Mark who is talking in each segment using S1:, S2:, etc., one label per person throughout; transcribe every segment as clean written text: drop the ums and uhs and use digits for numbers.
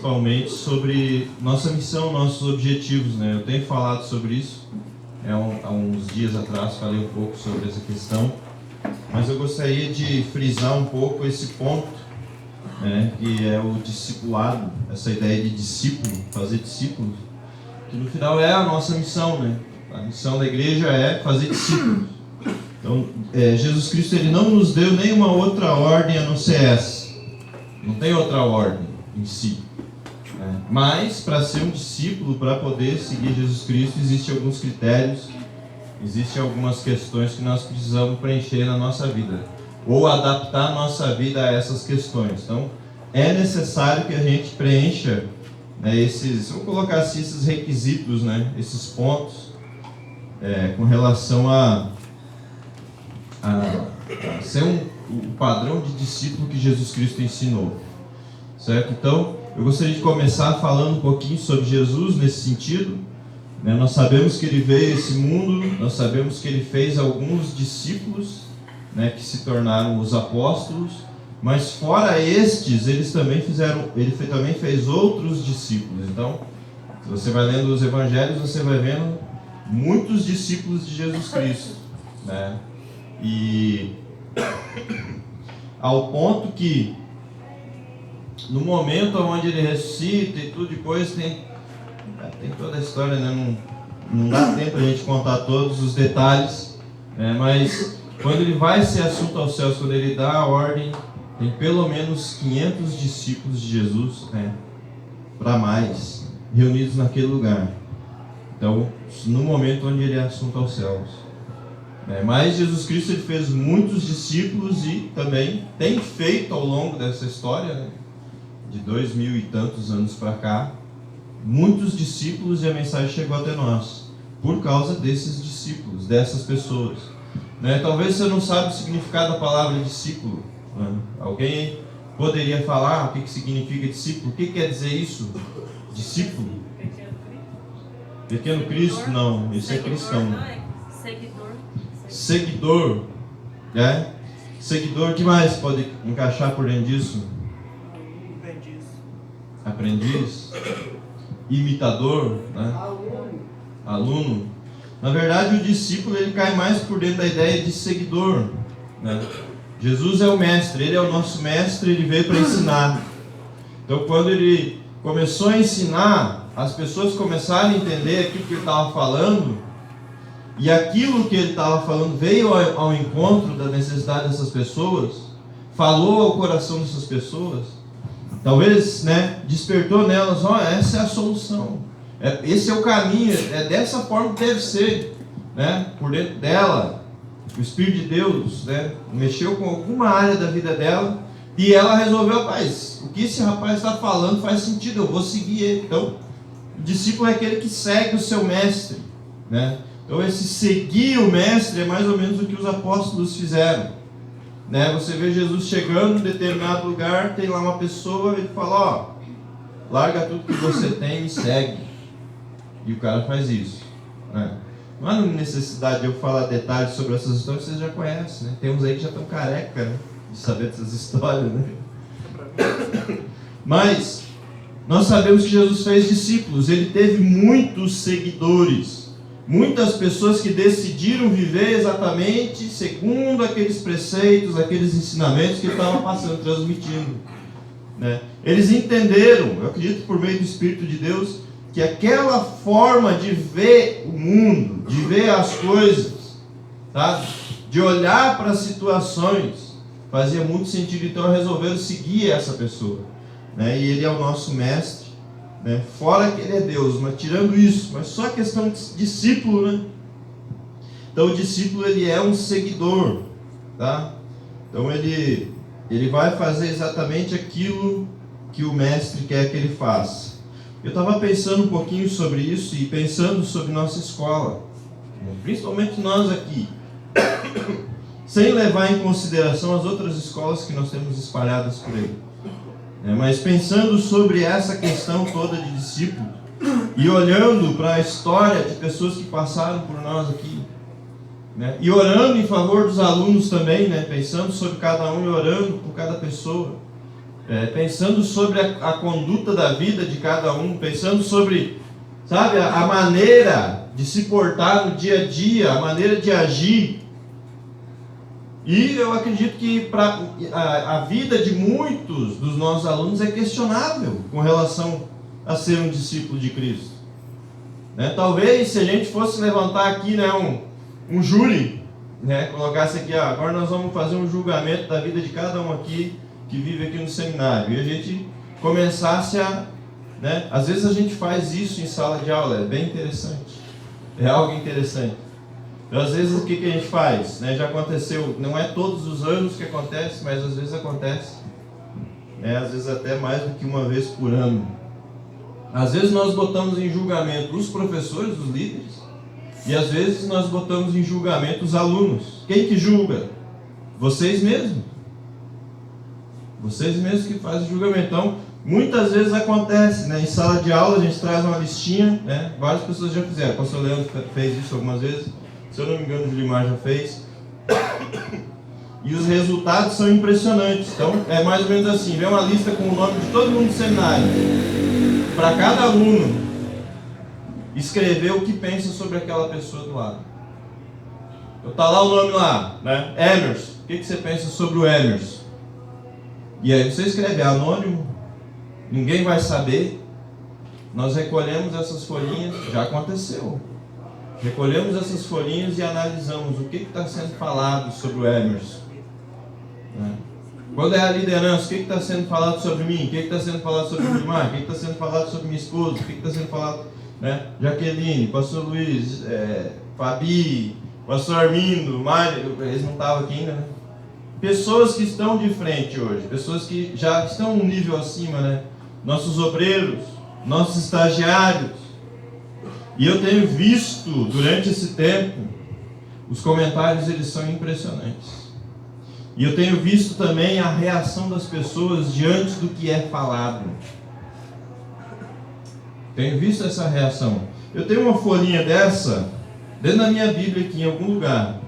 S1: principalmente sobre nossa missão, nossos objetivos, né? Eu tenho falado sobre isso, há uns dias atrás falei um pouco sobre essa questão, mas eu gostaria de frisar um pouco esse ponto, né, que é o discipulado, essa ideia de discípulo, fazer discípulos, que no final é a nossa missão, né? A missão da igreja é fazer discípulos. Então, Jesus Cristo ele não nos deu nenhuma outra ordem a não ser essa. Não tem outra ordem em si. Mas, para ser um discípulo, para poder seguir Jesus Cristo, existem alguns critérios, existem algumas questões que nós precisamos preencher na nossa vida, ou adaptar a nossa vida a essas questões. Então, é necessário que a gente preencha, né, vamos colocar assim, esses requisitos, né, esses pontos, com relação a ser o padrão de discípulo que Jesus Cristo ensinou, certo? Então, eu gostaria de começar falando um pouquinho sobre Jesus nesse sentido, né? Nós sabemos que ele veio a esse mundo, nós sabemos que ele fez alguns discípulos, né, que se tornaram os apóstolos, mas fora estes, ele também fez outros discípulos. Então, se você vai lendo os evangelhos, você vai vendo muitos discípulos de Jesus Cristo, né? E ao ponto que no momento onde ele ressuscita e tudo, depois tem toda a história, né? Não dá tempo a gente contar todos os detalhes, né? Mas quando ele vai ser assunto aos céus, quando ele dá a ordem, tem pelo menos 500 discípulos de Jesus, né, para mais, reunidos naquele lugar. Então, no momento onde ele é assunto aos céus. Mas Jesus Cristo ele fez muitos discípulos e também tem feito ao longo dessa história, né, de 2000 e tantos anos para cá, muitos discípulos, e a mensagem chegou até nós por causa desses discípulos, dessas pessoas, né? Talvez você não sabe o significado da palavra discípulo, né? Alguém poderia falar o que significa discípulo? O que quer dizer isso? Discípulo? Pequeno Cristo? Não, isso é cristão. Seguidor, né? Seguidor, o que mais pode encaixar por dentro disso? Aprendiz, imitador, né? Aluno. Na verdade, o discípulo ele cai mais por dentro da ideia de seguidor, né? Jesus é o mestre, ele é o nosso mestre, ele veio para ensinar. Então, quando ele começou a ensinar, as pessoas começaram a entender aquilo que ele estava falando, e aquilo que ele estava falando veio ao encontro da necessidade dessas pessoas, falou ao coração dessas pessoas. Talvez, né, despertou nelas, essa é a solução, esse é o caminho, é dessa forma que deve ser, né, por dentro dela. O Espírito de Deus, né, mexeu com alguma área da vida dela, e ela resolveu, rapaz, o que esse rapaz está falando faz sentido, eu vou seguir ele. Então, o discípulo é aquele que segue o seu mestre, né? Então, esse seguir o mestre é mais ou menos o que os apóstolos fizeram, né? Você vê Jesus chegando em determinado lugar, tem lá uma pessoa, ele fala, larga tudo que você tem e segue. E o cara faz isso, né? Não há necessidade de eu falar detalhes sobre essas histórias, vocês já conhecem, né? Tem uns aí que já estão careca, né, de saber dessas histórias, né? Mas nós sabemos que Jesus fez discípulos, ele teve muitos seguidores, muitas pessoas que decidiram viver exatamente segundo aqueles preceitos, aqueles ensinamentos que ele estava passando, transmitindo, né? Eles entenderam, eu acredito por meio do Espírito de Deus, que aquela forma de ver o mundo, de ver as coisas, sabe? De olhar para as situações, fazia muito sentido. Então resolveram seguir essa pessoa, né? E ele é o nosso mestre, né? Fora que ele é Deus, mas tirando isso, mas só a questão de discípulo, né? Então o discípulo ele é um seguidor, tá? Então ele vai fazer exatamente aquilo que o mestre quer que ele faça. Eu estava pensando um pouquinho sobre isso e pensando sobre nossa escola, principalmente nós aqui, sem levar em consideração as outras escolas que nós temos espalhadas por aí, mas pensando sobre essa questão toda de discípulo e olhando para a história de pessoas que passaram por nós aqui, né? E orando em favor dos alunos também, né? Pensando sobre cada um e orando por cada pessoa. pensando sobre a conduta da vida de cada um, pensando sobre, sabe, a maneira de se portar no dia a dia, a maneira de agir. E eu acredito que a vida de muitos dos nossos alunos é questionável com relação a ser um discípulo de Cristo. Talvez se a gente fosse levantar aqui, um júri, colocasse aqui, agora nós vamos fazer um julgamento da vida de cada um aqui que vive aqui no seminário, e a gente começasse às vezes a gente faz isso em sala de aula, é bem interessante, é algo interessante. Então, às vezes o que a gente faz? Já aconteceu, não é todos os anos que acontece, mas às vezes acontece, às vezes até mais do que uma vez por ano. Às vezes nós botamos em julgamento os professores, os líderes, e às vezes nós botamos em julgamento os alunos. Quem que julga? Vocês mesmos. Vocês mesmos que fazem o julgamento. Então, muitas vezes acontece, em sala de aula a gente traz uma listinha, várias pessoas já fizeram. O pastor Leandro fez isso algumas vezes, se eu não me engano o Julimar já fez. E os resultados são impressionantes. Então, é mais ou menos assim, vem uma lista com o nome de todo mundo do seminário. Para cada aluno escrever o que pensa sobre aquela pessoa do lado. Então tá lá o nome lá, Emerson. O que você pensa sobre o Emerson? E aí você escreve, é anônimo, ninguém vai saber. Nós recolhemos essas folhinhas, já aconteceu. Recolhemos essas folhinhas e analisamos o que está sendo falado sobre o Emerson. Quando é a liderança, o que está sendo falado sobre mim? O que está sendo falado sobre o Gilmar? O que está sendo falado sobre minha esposa? O que está sendo falado, Jaqueline, pastor Luiz, Fabi, pastor Armindo, Mário, eles não estavam aqui ainda, Pessoas que estão de frente hoje, pessoas que já estão um nível acima, Nossos obreiros, nossos estagiários. E eu tenho visto, durante esse tempo, os comentários, eles são impressionantes. E eu tenho visto também a reação das pessoas diante do que é falado. Tenho visto essa reação. Eu tenho uma folhinha dessa dentro da minha Bíblia aqui em algum lugar,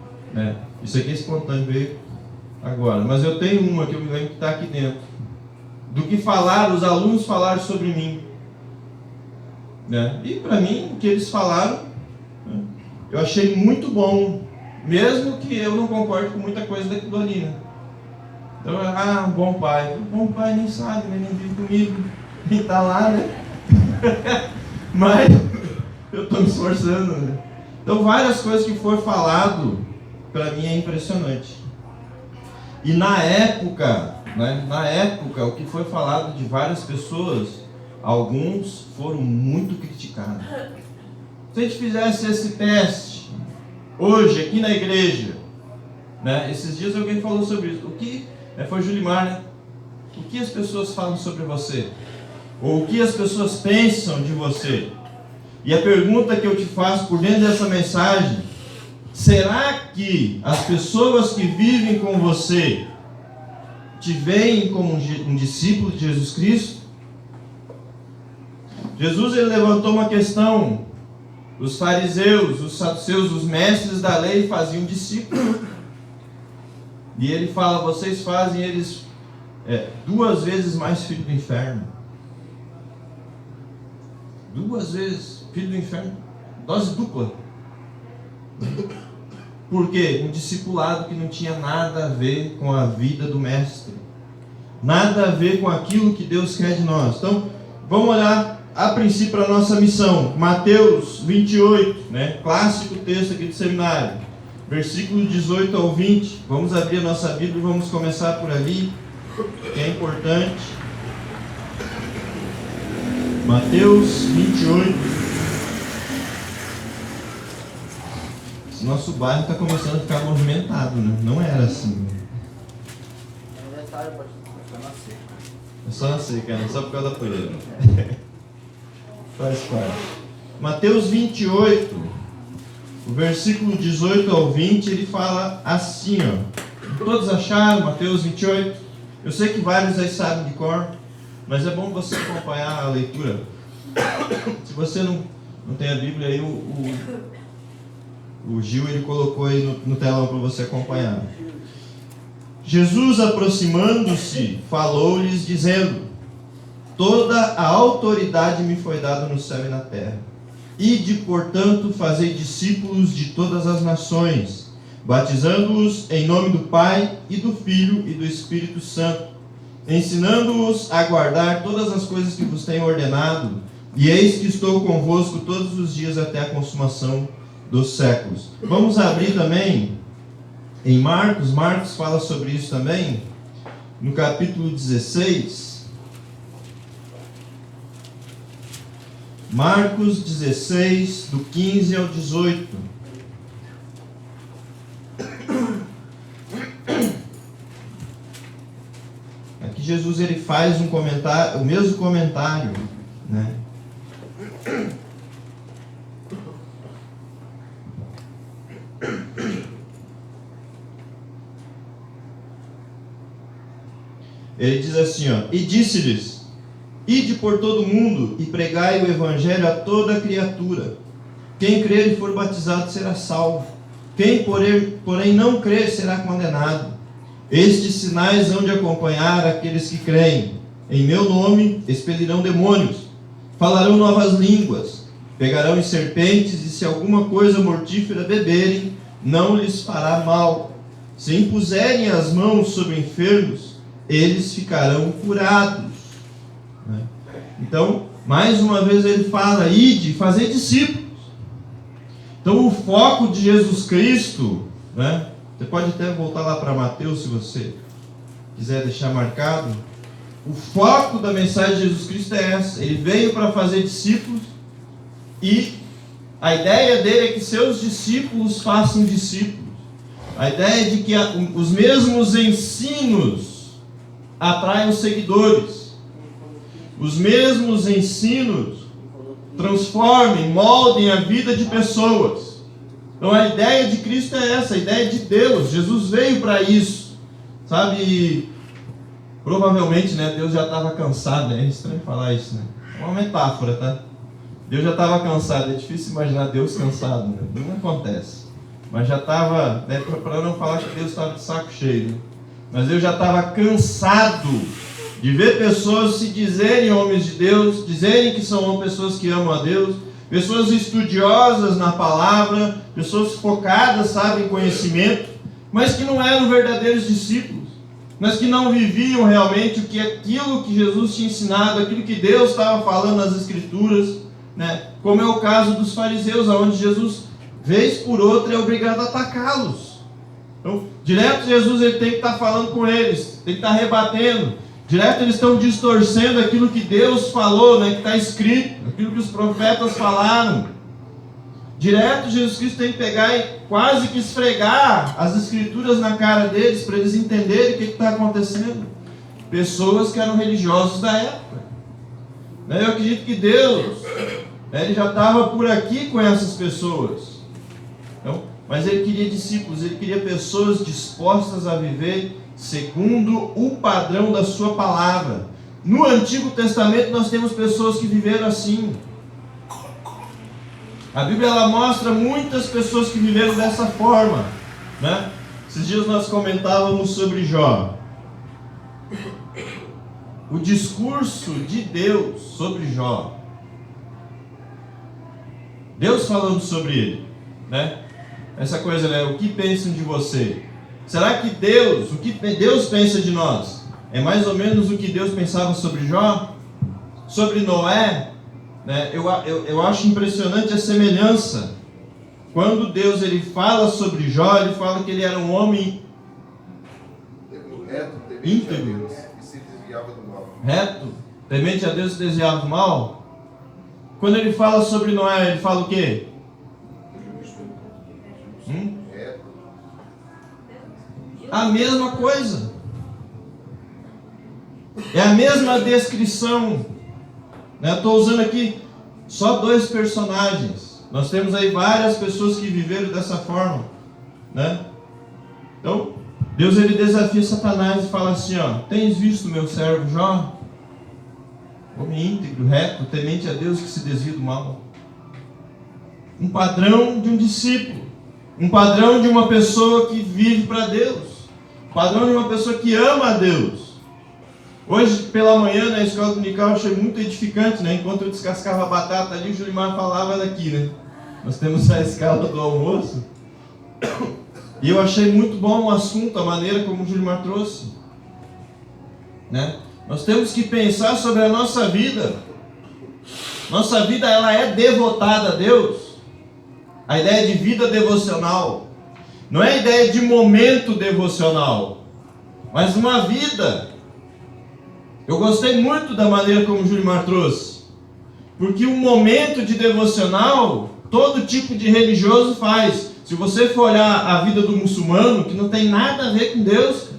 S1: Isso aqui é espontâneo, veio agora. Mas eu tenho uma que eu me lembro que está aqui dentro. Do que falaram, os alunos falaram sobre mim. E para mim, o que eles falaram, eu achei muito bom. Mesmo que eu não concorde com muita coisa daquilo ali, Então, um bom pai. Um bom pai nem sabe, nem vive comigo, nem está lá, Mas eu estou me esforçando, Então, várias coisas que foi falado, para mim é impressionante. E na época, o que foi falado de várias pessoas, alguns foram muito criticados. Se a gente fizesse esse teste hoje, aqui na igreja, esses dias alguém falou sobre isso. O que foi Julimar, O que as pessoas falam sobre você? Ou o que as pessoas pensam de você? E a pergunta que eu te faço por dentro dessa mensagem: será que as pessoas que vivem com você te veem como um discípulo de Jesus Cristo? Jesus, ele levantou uma questão. Os fariseus, os saduceus, os mestres da lei faziam discípulos. E ele fala: vocês fazem eles 2 vezes mais filho do inferno. 2 vezes filho do inferno. Dose dupla. Por quê? Um discipulado que não tinha nada a ver com a vida do mestre. Nada a ver com aquilo que Deus quer de nós. Então, vamos olhar a princípio para a nossa missão. Mateus 28, clássico texto aqui do seminário. Versículo 18 ao 20. Vamos abrir a nossa Bíblia e vamos começar por ali, que é importante. Mateus 28. Esse nosso bairro está começando a ficar movimentado, Não era assim. É só nascer, cara, só por causa da poeira. Faz parte. Mateus 28, o versículo 18 ao 20, ele fala assim, Todos acharam Mateus 28? Eu sei que vários aí sabem de cor, mas é bom você acompanhar a leitura. Se você não tem a Bíblia aí, o Gil, ele colocou aí no telão para você acompanhar. Jesus, aproximando-se, falou-lhes, dizendo: toda a autoridade me foi dada no céu e na terra. Ide, portanto, fazei discípulos de todas as nações, batizando-os em nome do Pai e do Filho e do Espírito Santo, ensinando-os a guardar todas as coisas que vos tenho ordenado, e eis que estou convosco todos os dias até a consumação dos séculos. Vamos abrir também em Marcos. Marcos fala sobre isso também, no capítulo 16. Marcos 16, do 15 ao 18. Aqui Jesus ele faz um comentário, o mesmo comentário, né? Ele diz assim, ó: e disse-lhes: ide por todo o mundo e pregai o evangelho a toda criatura. Quem crer e for batizado será salvo. Quem, porém, não crer será condenado. Estes sinais hão de acompanhar aqueles que creem. Em meu nome expelirão demônios, falarão novas línguas, pegarão em serpentes, e se alguma coisa mortífera beberem, não lhes fará mal. Se impuserem as mãos sobre enfermos, eles ficarão curados. Então, mais uma vez ele fala: ide, fazer discípulos. Então, o foco de Jesus Cristo, né? Você pode até voltar lá para Mateus, se você quiser deixar marcado. O foco da mensagem de Jesus Cristo é essa: ele veio para fazer discípulos, e a ideia dele é que seus discípulos façam discípulos. A ideia é de que os mesmos ensinos atraem os seguidores. Os mesmos ensinos transformem, moldem a vida de pessoas. Então a ideia de Cristo é essa, a ideia de Deus. Jesus veio para isso, sabe? Provavelmente, né, Deus já estava cansado, né? É estranho falar isso, né? É uma metáfora, tá? Deus já estava cansado. É difícil imaginar Deus cansado, né? Não acontece. Mas já estava, né, para não falar que Deus estava de saco cheio, né? Mas Deus já estava cansado de ver pessoas se dizerem homens de Deus, dizerem que são pessoas que amam a Deus, pessoas estudiosas na palavra, pessoas focadas, sabe, em conhecimento, mas que não eram verdadeiros discípulos, mas que não viviam realmente aquilo que Jesus tinha ensinado, aquilo que Deus estava falando nas Escrituras, né? Como é o caso dos fariseus, onde Jesus, vez por outra, é obrigado a atacá-los. Então, direto Jesus ele tem que estar falando com eles, tem que estar rebatendo. Direto eles estão distorcendo aquilo que Deus falou, né, que está escrito, aquilo que os profetas falaram. Direto Jesus Cristo tem que pegar e quase que esfregar as Escrituras na cara deles, para eles entenderem o que está acontecendo. Pessoas que eram religiosos da época. Eu acredito que Deus, ele já estava por aqui com essas pessoas. Então, mas ele queria discípulos, ele queria pessoas dispostas a viver segundo o padrão da sua palavra. No Antigo Testamento nós temos pessoas que viveram assim. A Bíblia ela mostra muitas pessoas que viveram dessa forma, né? Esses dias nós comentávamos sobre Jó. O discurso de Deus sobre Jó. Deus falando sobre ele, né? Essa coisa, né? O que pensam de você? Será que Deus, o que Deus pensa de nós, é mais ou menos o que Deus pensava sobre Jó? Sobre Noé? Né? Eu acho impressionante a semelhança. Quando Deus ele fala sobre Jó, ele fala que ele era um homem
S2: reto,
S1: íntegro,
S2: e se desviava do mal.
S1: Reto, temente a Deus e se desviava do mal. Quando ele fala sobre Noé, ele fala o quê? A mesma coisa. É a mesma descrição. Estou usando aqui só 2 personagens. Nós temos aí várias pessoas que viveram dessa forma, né? Então, Deus ele desafia Satanás e fala assim, ó: tens visto meu servo Jó? Homem íntegro, reto, temente a Deus, que se desvia do mal. Um padrão de um discípulo. Um padrão de uma pessoa que vive para Deus. padrão de uma pessoa que ama a Deus. Hoje pela manhã na escola dominical eu achei muito edificante, né? Enquanto eu descascava a batata ali, o Julimar falava daqui, né? Nós temos a escala do almoço. E eu achei muito bom o assunto, a maneira como o Julimar trouxe, né? Nós temos que pensar sobre a nossa vida. Nossa vida, ela é devotada a Deus. A ideia de vida devocional não é a ideia de momento devocional, mas uma vida. Eu gostei muito da maneira como o Julimar trouxe, porque um momento de devocional todo tipo de religioso faz. Se você for olhar a vida do muçulmano, que não tem nada a ver com Deus,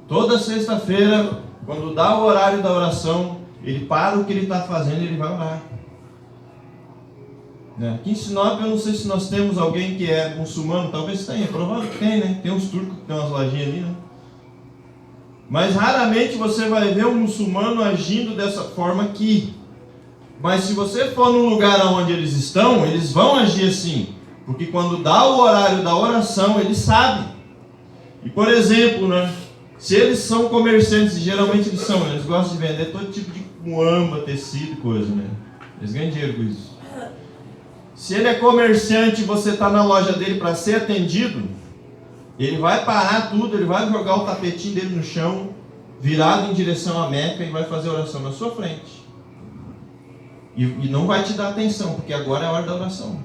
S1: toda sexta-feira, quando dá o horário da oração, ele para o que ele está fazendo e ele vai orar. Aqui em Sinop, eu não sei se nós temos alguém que é muçulmano, talvez tenha, provavelmente tem, né? Tem uns turcos que tem umas lojinhas ali, né? Mas raramente você vai ver um muçulmano agindo dessa forma aqui. Mas se você for no lugar onde eles estão, eles vão agir assim. Porque quando dá o horário da oração, eles sabem. E por exemplo, né? Se eles são comerciantes, e geralmente eles gostam de vender todo tipo de muamba, tecido, coisa, né? Eles ganham dinheiro com isso. Se ele é comerciante e você está na loja dele para ser atendido, ele vai parar tudo, ele vai jogar o tapetinho dele no chão, virado em direção à Meca, e vai fazer oração na sua frente. E não vai te dar atenção, porque agora é a hora da oração.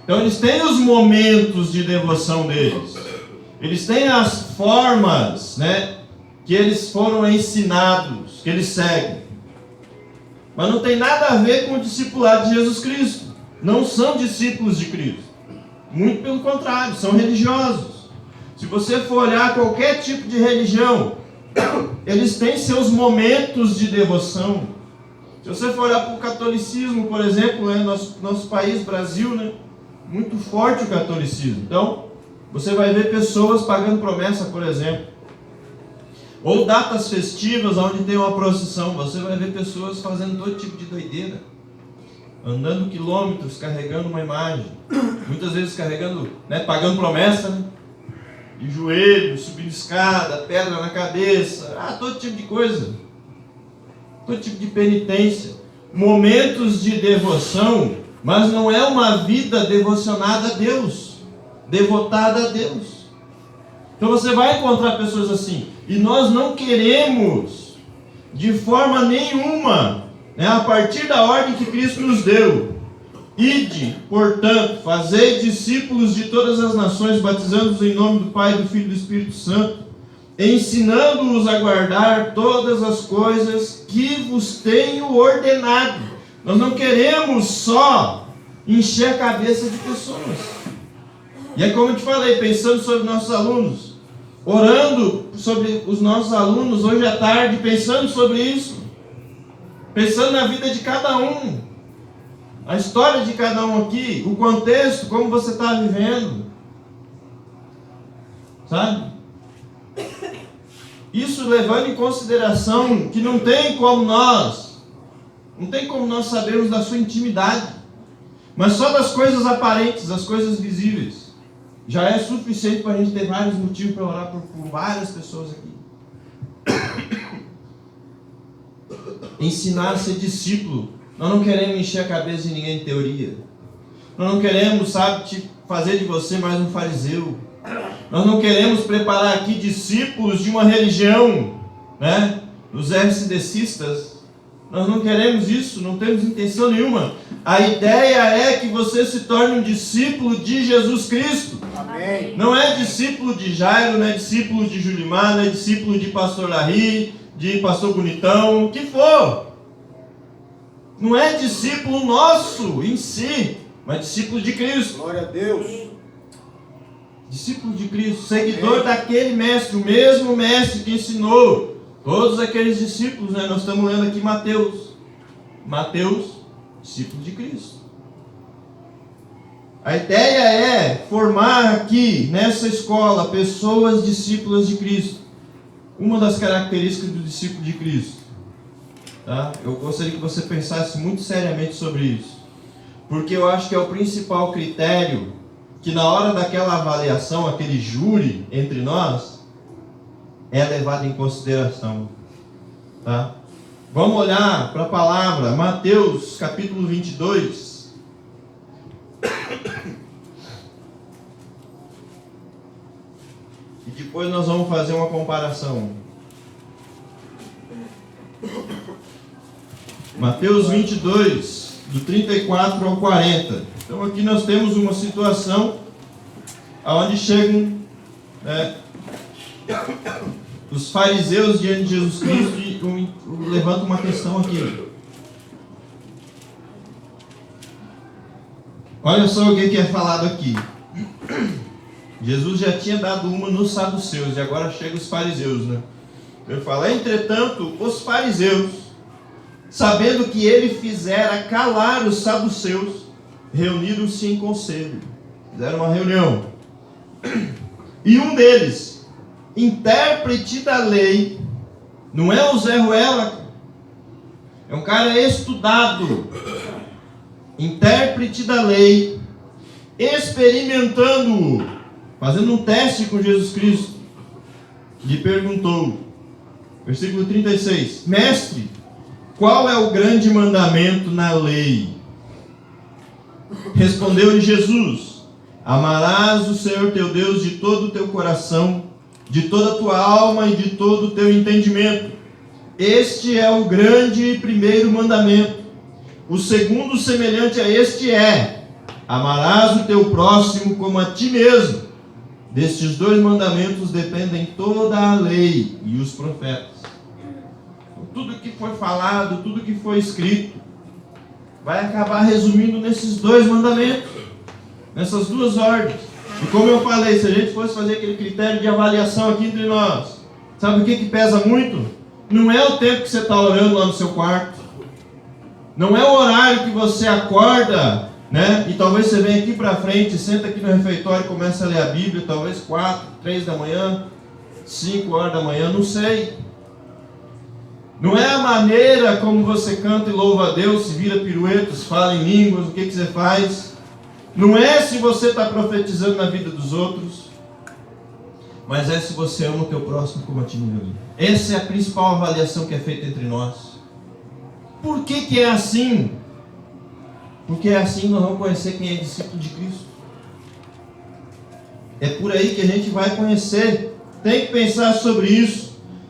S1: Então eles têm os momentos de devoção deles. Eles têm as formas, né, que eles foram ensinados, que eles seguem. Mas não tem nada a ver com o discipulado de Jesus Cristo. Não são discípulos de Cristo. Muito pelo contrário, são religiosos. Se você for olhar qualquer tipo de religião, eles têm seus momentos de devoção. Se você for olhar para o catolicismo, por exemplo, né, nosso país, Brasil, né, muito forte o catolicismo. Então, você vai ver pessoas pagando promessa, por exemplo. Ou datas festivas onde tem uma procissão, você vai ver pessoas fazendo todo tipo de doideira, andando quilômetros carregando uma imagem, muitas vezes carregando, né, pagando promessa, né, de joelho, subindo escada, pedra na cabeça, todo tipo de coisa, todo tipo de penitência, momentos de devoção, mas não é uma vida devocionada a Deus, devotada a Deus. Então você vai encontrar pessoas assim. E nós não queremos, de forma nenhuma, né, a partir da ordem que Cristo nos deu, ide, portanto, fazei discípulos de todas as nações, batizando-os em nome do Pai, do Filho e do Espírito Santo, ensinando-os a guardar todas as coisas que vos tenho ordenado. Nós não queremos só encher a cabeça de pessoas. E é como eu te falei, pensando sobre nossos alunos, orando sobre os nossos alunos hoje à tarde, pensando sobre isso, pensando na vida de cada um, a história de cada um aqui, o contexto, como você está vivendo, sabe? Isso levando em consideração que não tem como nós sabermos da sua intimidade, mas só das coisas aparentes, das coisas visíveis. Já é suficiente para a gente ter vários motivos para orar por várias pessoas aqui. Ensinar a ser discípulo. Nós não queremos encher a cabeça de ninguém em teoria. Nós não queremos, fazer de você mais um fariseu. Nós não queremos preparar aqui discípulos de uma religião, né? Os RCDcistas. Nós não queremos isso, não temos intenção nenhuma. A ideia é que você se torne um discípulo de Jesus Cristo. Amém. Não é discípulo de Jairo, não é discípulo de Julimar, não é discípulo de pastor Larry, de pastor Bonitão, o que for. Não é discípulo nosso em si, mas discípulo de Cristo. Glória a Deus. Discípulo de Cristo, seguidor daquele mestre, o mesmo mestre que ensinou todos aqueles discípulos, né? Nós estamos lendo aqui Mateus, discípulo de Cristo. A ideia é formar aqui, nessa escola, pessoas discípulas de Cristo. Uma das características do discípulo de Cristo. Tá? Eu gostaria que você pensasse muito seriamente sobre isso. Porque eu acho que é o principal critério que na hora daquela avaliação, aquele júri entre nós, é levado em consideração. Tá? Vamos olhar para a palavra, Mateus capítulo 22. E depois nós vamos fazer uma comparação. Mateus 22, do 34 ao 40. Então aqui nós temos uma situação onde chegam os fariseus diante de Jesus Cristo e levantam uma questão aqui. Olha só o que é falado aqui. Jesus já tinha dado uma nos saduceus e agora chega os fariseus, né? Ele fala: entretanto, os fariseus, sabendo que ele fizera calar os saduceus, reuniram-se em conselho. Fizeram uma reunião. E um deles, intérprete da lei, não é o Zé Ruela, é um cara estudado, intérprete da lei, experimentando-o, fazendo um teste com Jesus Cristo, lhe perguntou, versículo 36, mestre, qual é o grande mandamento na lei? Respondeu-lhe Jesus: amarás o Senhor teu Deus de todo o teu coração, de toda a tua alma e de todo o teu entendimento. Este é o grande e primeiro mandamento. O segundo, semelhante a este, é: amarás o teu próximo como a ti mesmo. Destes dois mandamentos dependem toda a lei e os profetas. Tudo que foi falado, tudo que foi escrito, vai acabar resumindo nesses dois mandamentos, nessas duas ordens. E como eu falei, se a gente fosse fazer aquele critério de avaliação aqui entre nós, sabe o que pesa muito? Não é o tempo que você está orando lá no seu quarto, não é o horário que você acorda, né? E talvez você venha aqui para frente, senta aqui no refeitório e começa a ler a Bíblia, talvez 4, 3 da manhã, 5 horas da manhã, não sei. Não é a maneira como você canta e louva a Deus, se vira piruetos, fala em línguas, o que você faz. Não é se você está profetizando na vida dos outros, mas é se você ama o teu próximo como a ti mesmo. Essa é a principal avaliação que é feita entre nós. Por que é assim? Porque é assim nós vamos conhecer quem é discípulo de Cristo. É por aí que a gente vai conhecer. Tem que pensar sobre isso.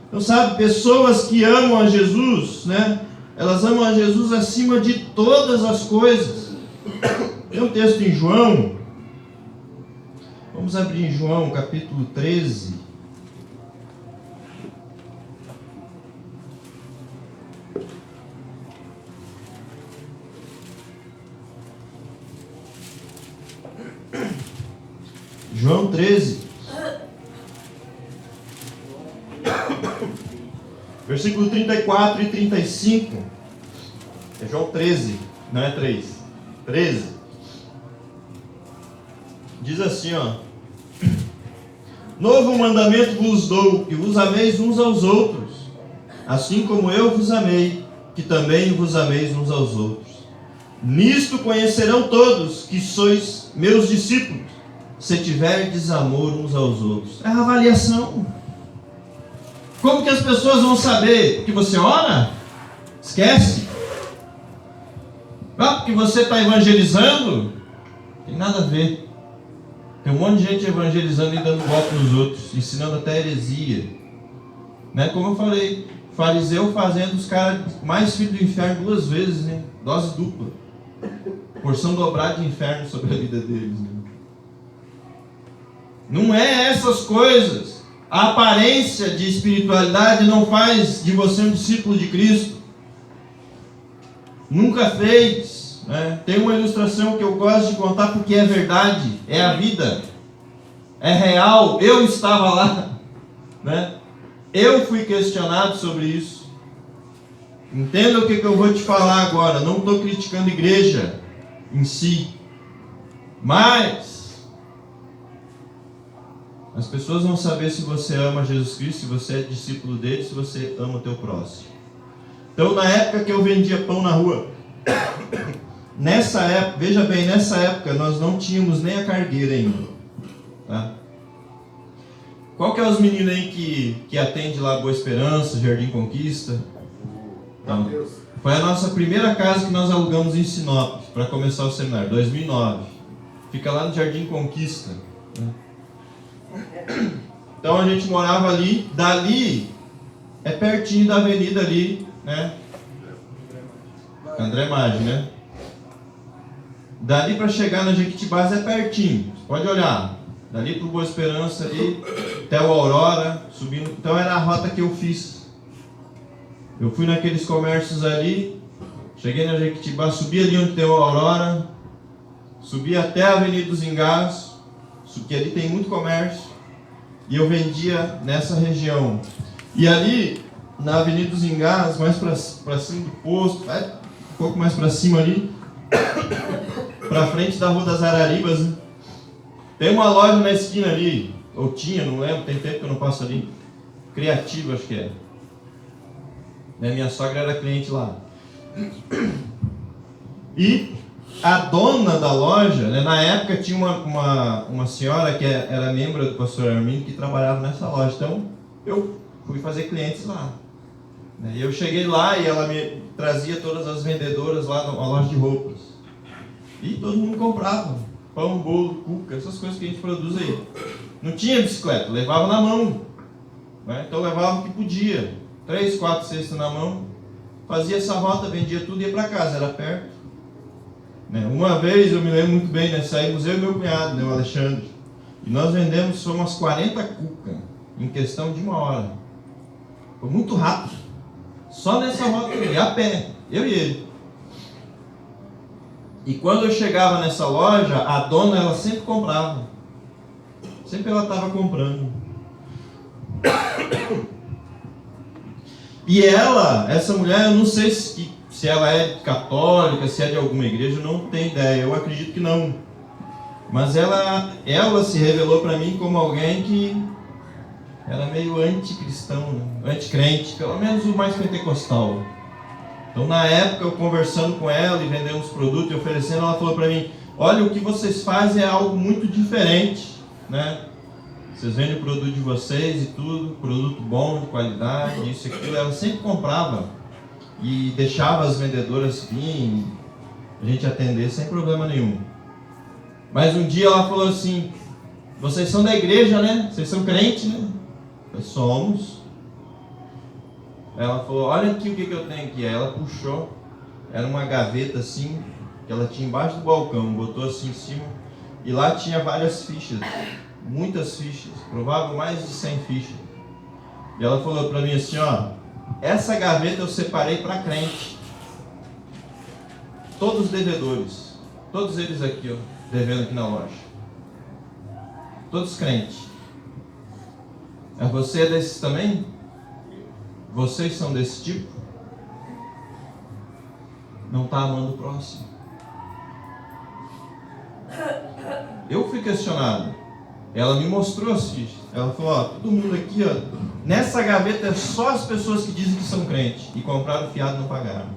S1: Então, sabe, pessoas que amam a Jesus, né? Elas amam a Jesus acima de todas as coisas. Tem um texto em João. Vamos abrir em João, capítulo 13. João 13. Versículo 34 e 35. É João 13, não é 3. 13. Diz assim, ó: novo mandamento vos dou, que vos ameis uns aos outros, assim como eu vos amei, que também vos ameis uns aos outros. Nisto conhecerão todos que sois meus discípulos, se tiverdes amor uns aos outros. É a avaliação. Como que as pessoas vão saber? Porque você ora? Esquece. Porque você está evangelizando? Tem nada a ver. Tem um monte de gente evangelizando e dando golpe nos outros, ensinando até heresia, né? Como eu falei, fariseu fazendo os caras mais filhos do inferno 2 vezes, né? Dose dupla, porção dobrada de inferno sobre a vida deles, né? Não é essas coisas. A aparência de espiritualidade não faz de você um discípulo de Cristo. Nunca fez, né? Tem uma ilustração que eu gosto de contar porque é verdade, é a vida, é real. Eu estava lá, né? Eu fui questionado sobre isso. Entenda o que eu vou te falar agora. Não estou criticando a igreja em si, mas as pessoas vão saber se você ama Jesus Cristo, se você é discípulo dele, se você ama o teu próximo. Então, na época que eu vendia pão na rua, nessa época, veja bem, nessa época nós não tínhamos nem a cargueira ainda. Tá? Qual que é os meninos aí que atende lá Boa Esperança, Jardim Conquista? Então, foi a nossa primeira casa que nós alugamos em Sinop para começar o seminário, 2009. Fica lá no Jardim Conquista. Né? Então a gente morava ali, dali é pertinho da avenida ali, né? André Maggi, né? Dali para chegar na Jequitibás é pertinho, você pode olhar. Dali para o Boa Esperança ali, até o Aurora, subindo. Então era a rota que eu fiz. Eu fui naqueles comércios ali, cheguei na Jequitibás, subi ali onde tem o Aurora, subi até a Avenida dos Engás, que ali tem muito comércio, e eu vendia nessa região. E ali, na Avenida dos Engás, mais para cima do posto, um pouco mais para cima ali, para frente da Rua das Araribas, né? Tem uma loja na esquina ali, ou tinha, não lembro, tem tempo que eu não passo ali, Criativo, acho que é. Minha sogra era cliente lá. E a dona da loja, né, na época tinha uma senhora que era membro do pastor Armindo que trabalhava nessa loja. Então eu fui fazer clientes lá. E eu cheguei lá e ela me trazia todas as vendedoras lá na loja de roupas. E todo mundo comprava. Pão, bolo, cuca, essas coisas que a gente produz aí. Não tinha bicicleta, levava na mão. Né? Então levava o que podia. 3, 4 cestas na mão. Fazia essa rota, vendia tudo e ia para casa, era perto. Uma vez, eu me lembro muito bem, né? Saímos eu e meu cunhado, né, o Alexandre. E nós vendemos só umas 40 cucas em questão de 1 hora. Foi muito rápido. Só nessa rota ali, a pé, eu e ele. E quando eu chegava nessa loja, a dona, ela sempre comprava. Sempre ela estava comprando. E ela, essa mulher, eu não sei se ela é católica, se é de alguma igreja, eu não tenho ideia, eu acredito que não. Mas ela se revelou para mim como alguém que era meio anticristão, né? Anticrente, pelo menos o mais pentecostal. Então na época eu conversando com ela e vendendo os produtos e oferecendo, ela falou para mim, olha, o que vocês fazem é algo muito diferente, né? Vocês vendem o produto de vocês e tudo, produto bom, de qualidade, isso e aquilo. Ela sempre comprava e deixava as vendedoras virem, a gente atender sem problema nenhum. Mas um dia ela falou assim, vocês são da igreja, né? Vocês são crentes, né? Nós somos. Ela falou, olha aqui o que eu tenho aqui. Aí ela puxou, era uma gaveta assim, que ela tinha embaixo do balcão, botou assim em cima, e lá tinha várias fichas, muitas fichas, provável mais de 100 fichas. E ela falou para mim assim, ó, essa gaveta eu separei para crente. Todos os devedores, todos eles aqui, ó, devendo aqui na loja. Todos crentes. Você é desses também? Vocês são desse tipo? Não está amando o próximo. Eu fui questionado. Ela me mostrou as fichas. Ela falou, ó, todo mundo aqui, ó, nessa gaveta é só as pessoas que dizem que são crentes e compraram fiado e não pagaram.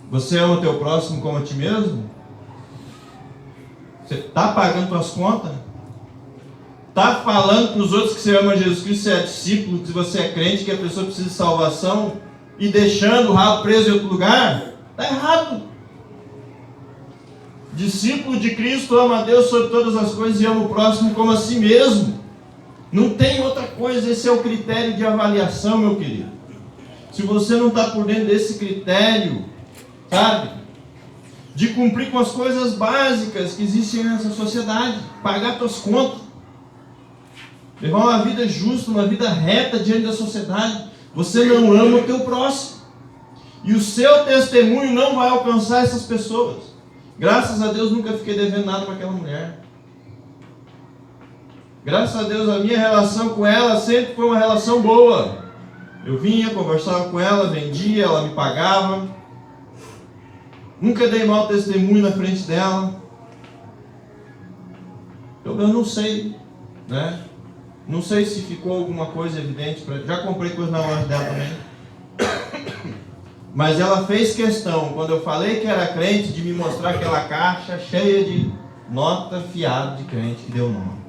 S1: Você ama o teu próximo como a ti mesmo? Você está pagando suas contas? Está falando para os outros que você ama Jesus Cristo, que você é discípulo, que você é crente, que a pessoa precisa de salvação e deixando o rabo preso em outro lugar? Está errado. Discípulo de Cristo ama a Deus sobre todas as coisas e ama o próximo como a si mesmo. Não tem outra coisa, esse é o critério de avaliação, meu querido. Se você não está por dentro desse critério, sabe, de cumprir com as coisas básicas que existem nessa sociedade, pagar suas contas, levar uma vida justa, uma vida reta diante da sociedade, você não ama o teu próximo. E o seu testemunho não vai alcançar essas pessoas. Graças a Deus nunca fiquei devendo nada para aquela mulher. Graças a Deus a minha relação com ela sempre foi uma relação boa. Eu vinha, conversava com ela, vendia, ela me pagava. Nunca dei mau testemunho na frente dela. Eu não sei, né? Não sei se ficou alguma coisa evidente para. Já comprei coisa na loja dela também. Mas ela fez questão, quando eu falei que era crente, de me mostrar aquela caixa cheia de nota fiada de crente que deu nome.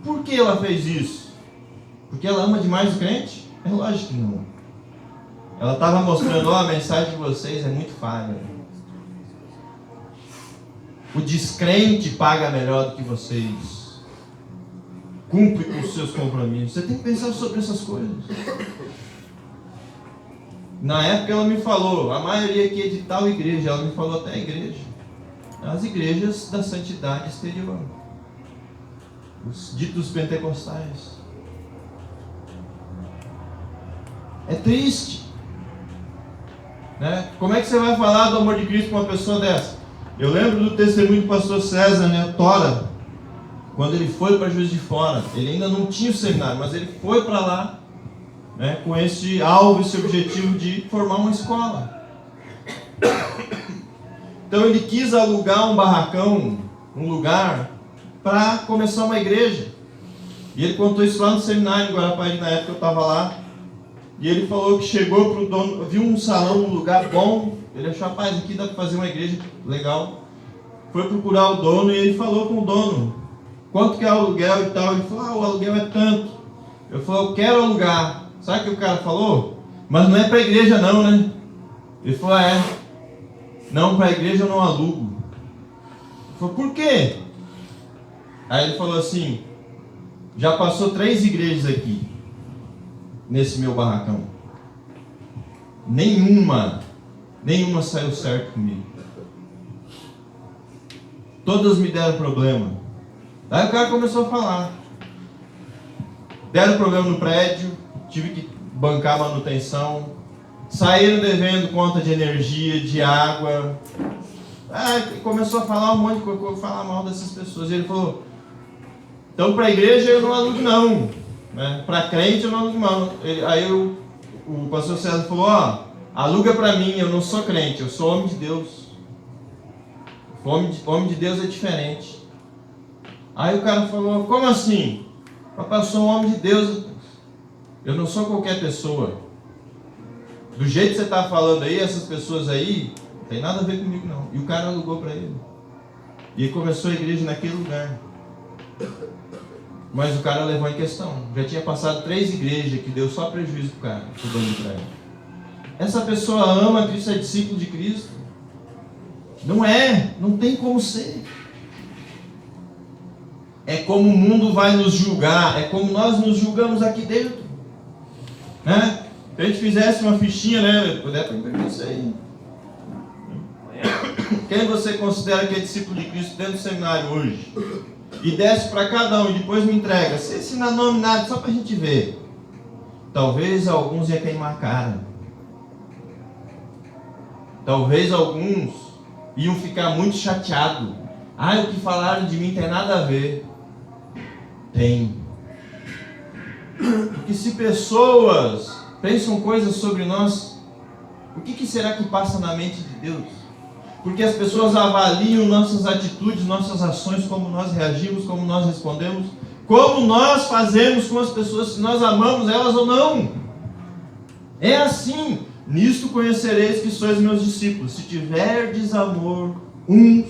S1: Por que ela fez isso? Porque ela ama demais o crente? É lógico que não. Ela estava mostrando, a mensagem de vocês é muito falha. O descrente paga melhor do que vocês. Cumpre com os seus compromissos. Você tem que pensar sobre essas coisas. Na época ela me falou, a maioria aqui é de tal igreja, ela me falou até a igreja. As igrejas da santidade exterior. Os ditos pentecostais. É triste. Né? Como é que você vai falar do amor de Cristo com uma pessoa dessa? Eu lembro do testemunho do pastor César, né, Tora, quando ele foi para Juiz de Fora. Ele ainda não tinha o seminário, mas ele foi para lá, né, com esse alvo, esse objetivo de formar uma escola. Então ele quis alugar um barracão, um lugar, para começar uma igreja. E ele contou isso lá no seminário em Guarapari, na época que eu estava lá. E ele falou que chegou para o dono, viu um salão num lugar bom. Ele achou, rapaz, aqui dá para fazer uma igreja legal. Foi procurar o dono e ele falou com o dono: quanto que é o aluguel e tal? Ele falou, o aluguel é tanto. Eu falei, eu quero alugar. Sabe o que o cara falou? Mas não é para a igreja não, né? Ele falou, não, para a igreja eu não alugo. Eu falei, por quê? Aí ele falou assim, já passou 3 igrejas aqui, nesse meu barracão. Nenhuma saiu certo comigo. Todas me deram problema. Aí o cara começou a falar. Deram problema no prédio, tive que bancar a manutenção. Saíram devendo conta de energia, de água. Começou a falar um monte de coisa, falar mal dessas pessoas. E ele falou, então para a igreja eu não alugo não. Né? Para crente eu não alugo não. Aí o pastor César falou, aluga para mim, eu não sou crente, eu sou homem de Deus. Homem de Deus é diferente. Aí o cara falou, como assim? Papai, eu sou um homem de Deus, eu não sou qualquer pessoa. Do jeito que você está falando aí, essas pessoas aí, não tem nada a ver comigo não. E o cara alugou para ele. E ele começou a igreja naquele lugar. Mas o cara levou em questão. Já tinha passado 3 igrejas que deu só prejuízo para o cara, pro dono do prédio. Essa pessoa ama Cristo, é discípulo de Cristo? Não tem como ser. É como o mundo vai nos julgar, é como nós nos julgamos aqui dentro. Né? Se a gente fizesse uma fichinha, né? Puder para imprimir isso aí. Quem você considera que é discípulo de Cristo dentro do seminário hoje? E desce para cada um e depois me entrega. Se ensinar nome nada, só para a gente ver. Talvez alguns iam queimar a cara. Talvez alguns iam ficar muito chateados. O que falaram de mim tem nada a ver. Tem. Porque se pessoas pensam coisas sobre nós, o que será que passa na mente de Deus? Porque as pessoas avaliam nossas atitudes, nossas ações, como nós reagimos, como nós respondemos, como nós fazemos com as pessoas, se nós amamos elas ou não. É assim. Nisto conhecereis que sois meus discípulos, se tiverdes amor uns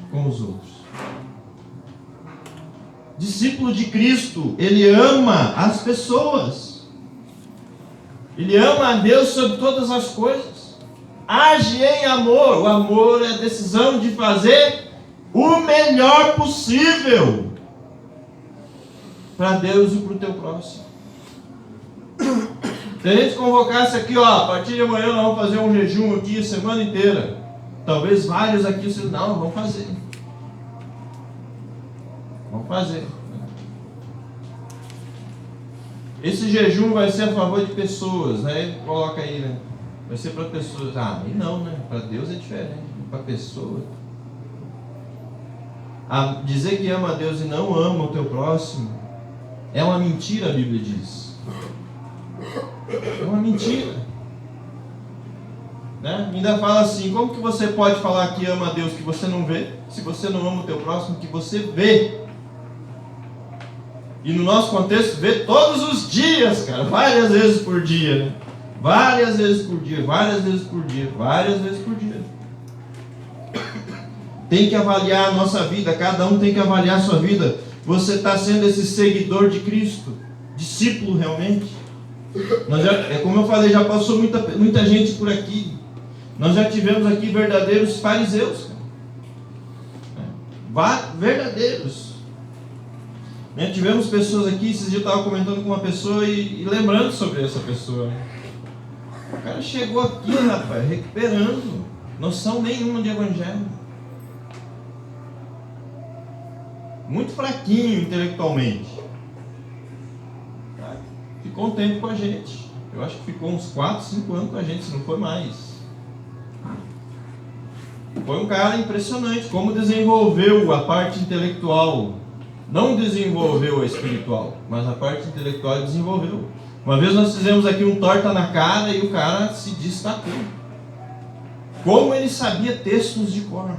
S1: com os outros. Discípulo de Cristo, ele ama as pessoas. Ele ama a Deus sobre todas as coisas. Age em amor. O amor é a decisão de fazer o melhor possível para Deus e para o teu próximo. Se a gente convocasse aqui, a partir de amanhã nós vamos fazer um jejum aqui a semana inteira. Talvez vários aqui dizem, não, vamos fazer. Vamos fazer. Esse jejum vai ser a favor de pessoas, né? Coloca aí, né? Vai ser para pessoas. Aí não, né? Para Deus é diferente. Para pessoa. Dizer que ama a Deus e não ama o teu próximo é uma mentira, a Bíblia diz. É uma mentira. Né? Ainda fala assim, como que você pode falar que ama a Deus que você não vê, se você não ama o teu próximo que você vê? E no nosso contexto, vê todos os dias, cara, várias vezes por dia, né? Várias vezes por dia, várias vezes por dia, várias vezes por dia. Tem que avaliar a nossa vida, cada um tem que avaliar a sua vida. Você está sendo esse seguidor de Cristo, discípulo realmente? Como eu falei, já passou muita gente por aqui. Nós já tivemos aqui verdadeiros fariseus, verdadeiros. Tivemos pessoas aqui, esses dias eu estava comentando com uma pessoa e lembrando sobre essa pessoa. O cara chegou aqui, rapaz, recuperando, noção nenhuma de evangelho. Muito fraquinho intelectualmente. Ficou um tempo com a gente. Eu acho que ficou uns 4, 5 anos com a gente, se não foi mais. Foi um cara impressionante, como desenvolveu a parte intelectual. Não desenvolveu a espiritual, mas a parte intelectual ele desenvolveu. Uma vez nós fizemos aqui um torta na cara e o cara se destacou. Como ele sabia textos de cor.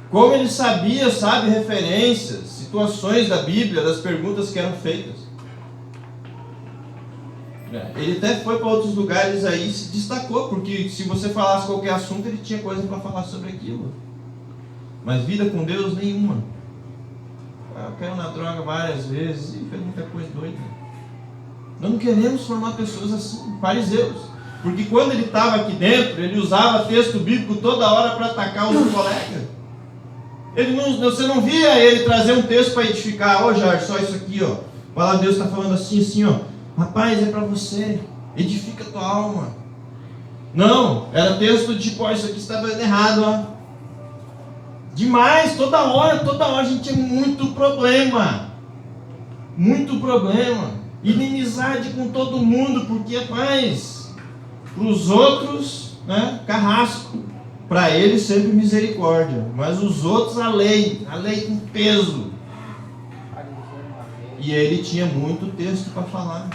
S1: Como ele sabia, referências, situações da Bíblia, das perguntas que eram feitas. Ele até foi para outros lugares aí e se destacou, porque se você falasse qualquer assunto, ele tinha coisa para falar sobre aquilo. Mas vida com Deus, nenhuma. Eu caiu na droga várias vezes e fez muita coisa doida. Nós não queremos formar pessoas assim, fariseus. Porque quando ele estava aqui dentro, ele usava texto bíblico toda hora para atacar os colegas. Você não via ele trazer um texto para edificar. Ó, Jorge, só isso aqui, ó. A palavra de Deus está falando assim, ó. Rapaz, é para você. Edifica a tua alma. Não, era texto de tipo, ó, isso aqui estava errado, ó. Demais, toda hora a gente tinha muito problema. Muito problema. Inimizade com todo mundo, porque, rapaz, para os outros, carrasco. Para eles sempre misericórdia. Mas os outros a lei com peso. E ele tinha muito texto para falar.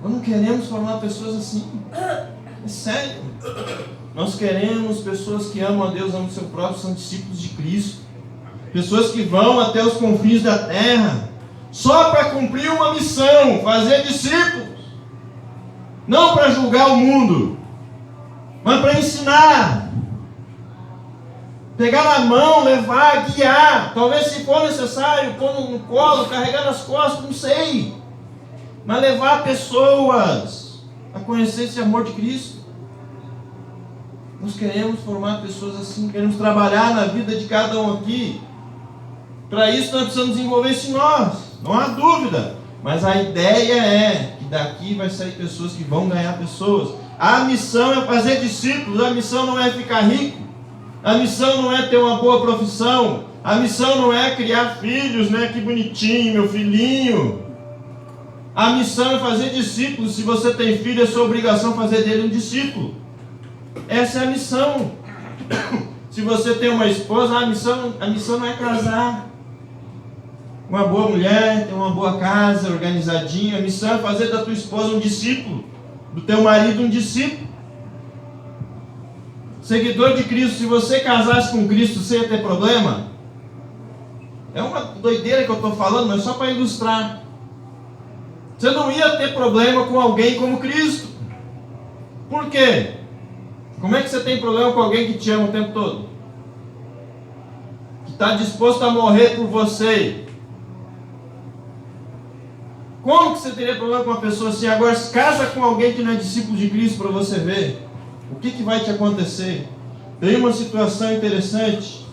S1: Nós não queremos formar pessoas assim. É sério. Nós queremos pessoas que amam a Deus, amam o seu próprio, são discípulos de Cristo. Pessoas que vão até os confins da terra só para cumprir uma missão, fazer discípulos. Não para julgar o mundo, mas para ensinar. Pegar na mão, levar, guiar. Talvez se for necessário, pôr no colo, carregar nas costas, não sei. Mas levar pessoas a conhecer esse amor de Cristo. Nós queremos formar pessoas assim, queremos trabalhar na vida de cada um aqui. Para isso nós precisamos desenvolver isso em nós, não há dúvida. Mas a ideia é que daqui vai sair pessoas que vão ganhar pessoas. A missão é fazer discípulos, a missão não é ficar rico. A missão não é ter uma boa profissão. A missão não é criar filhos, né? Que bonitinho, meu filhinho. A missão é fazer discípulos. Se você tem filho, é sua obrigação fazer dele um discípulo. Essa é a missão. Se você tem uma esposa, a missão não é casar. Uma boa mulher, ter uma boa casa, organizadinha. A missão é fazer da tua esposa um discípulo. Do teu marido um discípulo. Seguidor de Cristo, se você casasse com Cristo, você ia ter problema? É uma doideira que eu estou falando, mas só para ilustrar. Você não ia ter problema com alguém como Cristo. Por quê? Como é que você tem problema com alguém que te ama o tempo todo? Que está disposto a morrer por você? Como que você teria problema com uma pessoa assim? Agora, casa com alguém que não é discípulo de Cristo para você ver. O que vai te acontecer? Tem uma situação interessante.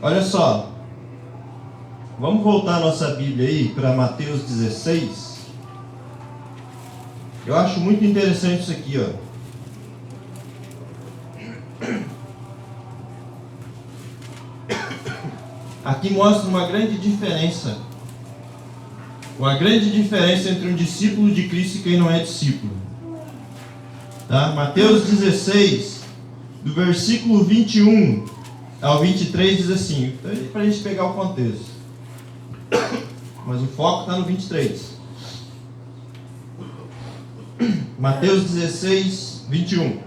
S1: Olha só. Vamos voltar a nossa Bíblia aí para Mateus 16. Eu acho muito interessante isso aqui, ó. Aqui mostra uma grande diferença. Uma grande diferença entre um discípulo de Cristo e quem não é discípulo. Tá? Mateus 16, do versículo 21 ao 23 diz assim, para a gente pegar o contexto. Mas o foco está no 23. Mateus 16, 21.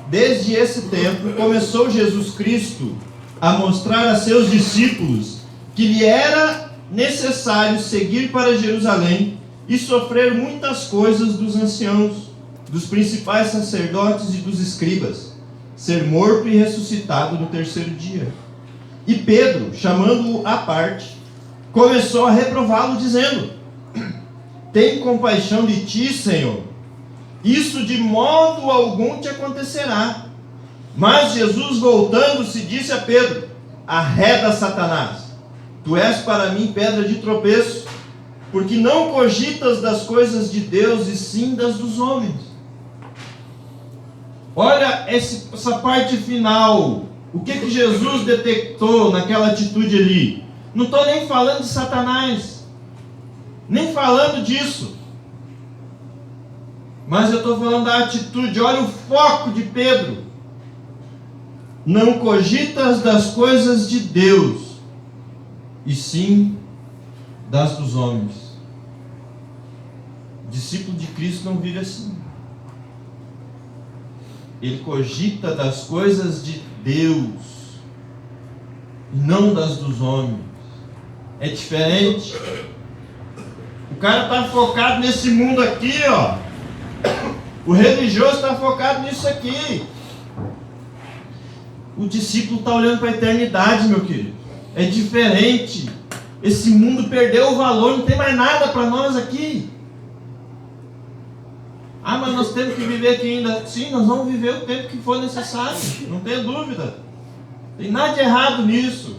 S1: desde esse tempo, começou Jesus Cristo a mostrar a seus discípulos que lhe era necessário seguir para Jerusalém e sofrer muitas coisas dos anciãos, dos principais sacerdotes e dos escribas, ser morto e ressuscitado no terceiro dia. E Pedro, chamando-o à parte, começou a reprová-lo, dizendo: tem compaixão de ti, Senhor, isso de modo algum te acontecerá. Mas Jesus, voltando-se, disse a Pedro: arreda, Satanás, tu és para mim pedra de tropeço, porque não cogitas das coisas de Deus, e sim das dos homens. Olha essa parte final. O que Jesus detectou naquela atitude ali? Não estou nem falando de Satanás, nem falando disso, mas eu estou falando da atitude. Olha o foco de Pedro: não cogitas das coisas de Deus, e sim das dos homens. O discípulo de Cristo não vive assim. Ele cogita das coisas de Deus, e não das dos homens. É diferente. O cara está focado nesse mundo aqui, ó. O religioso está focado nisso aqui. O discípulo está olhando para a eternidade, meu querido. É diferente. Esse mundo perdeu o valor, não tem mais nada para nós aqui. Ah, mas nós temos que viver aqui ainda. Sim, nós vamos viver o tempo que for necessário, não tenha dúvida. Não tem nada de errado nisso.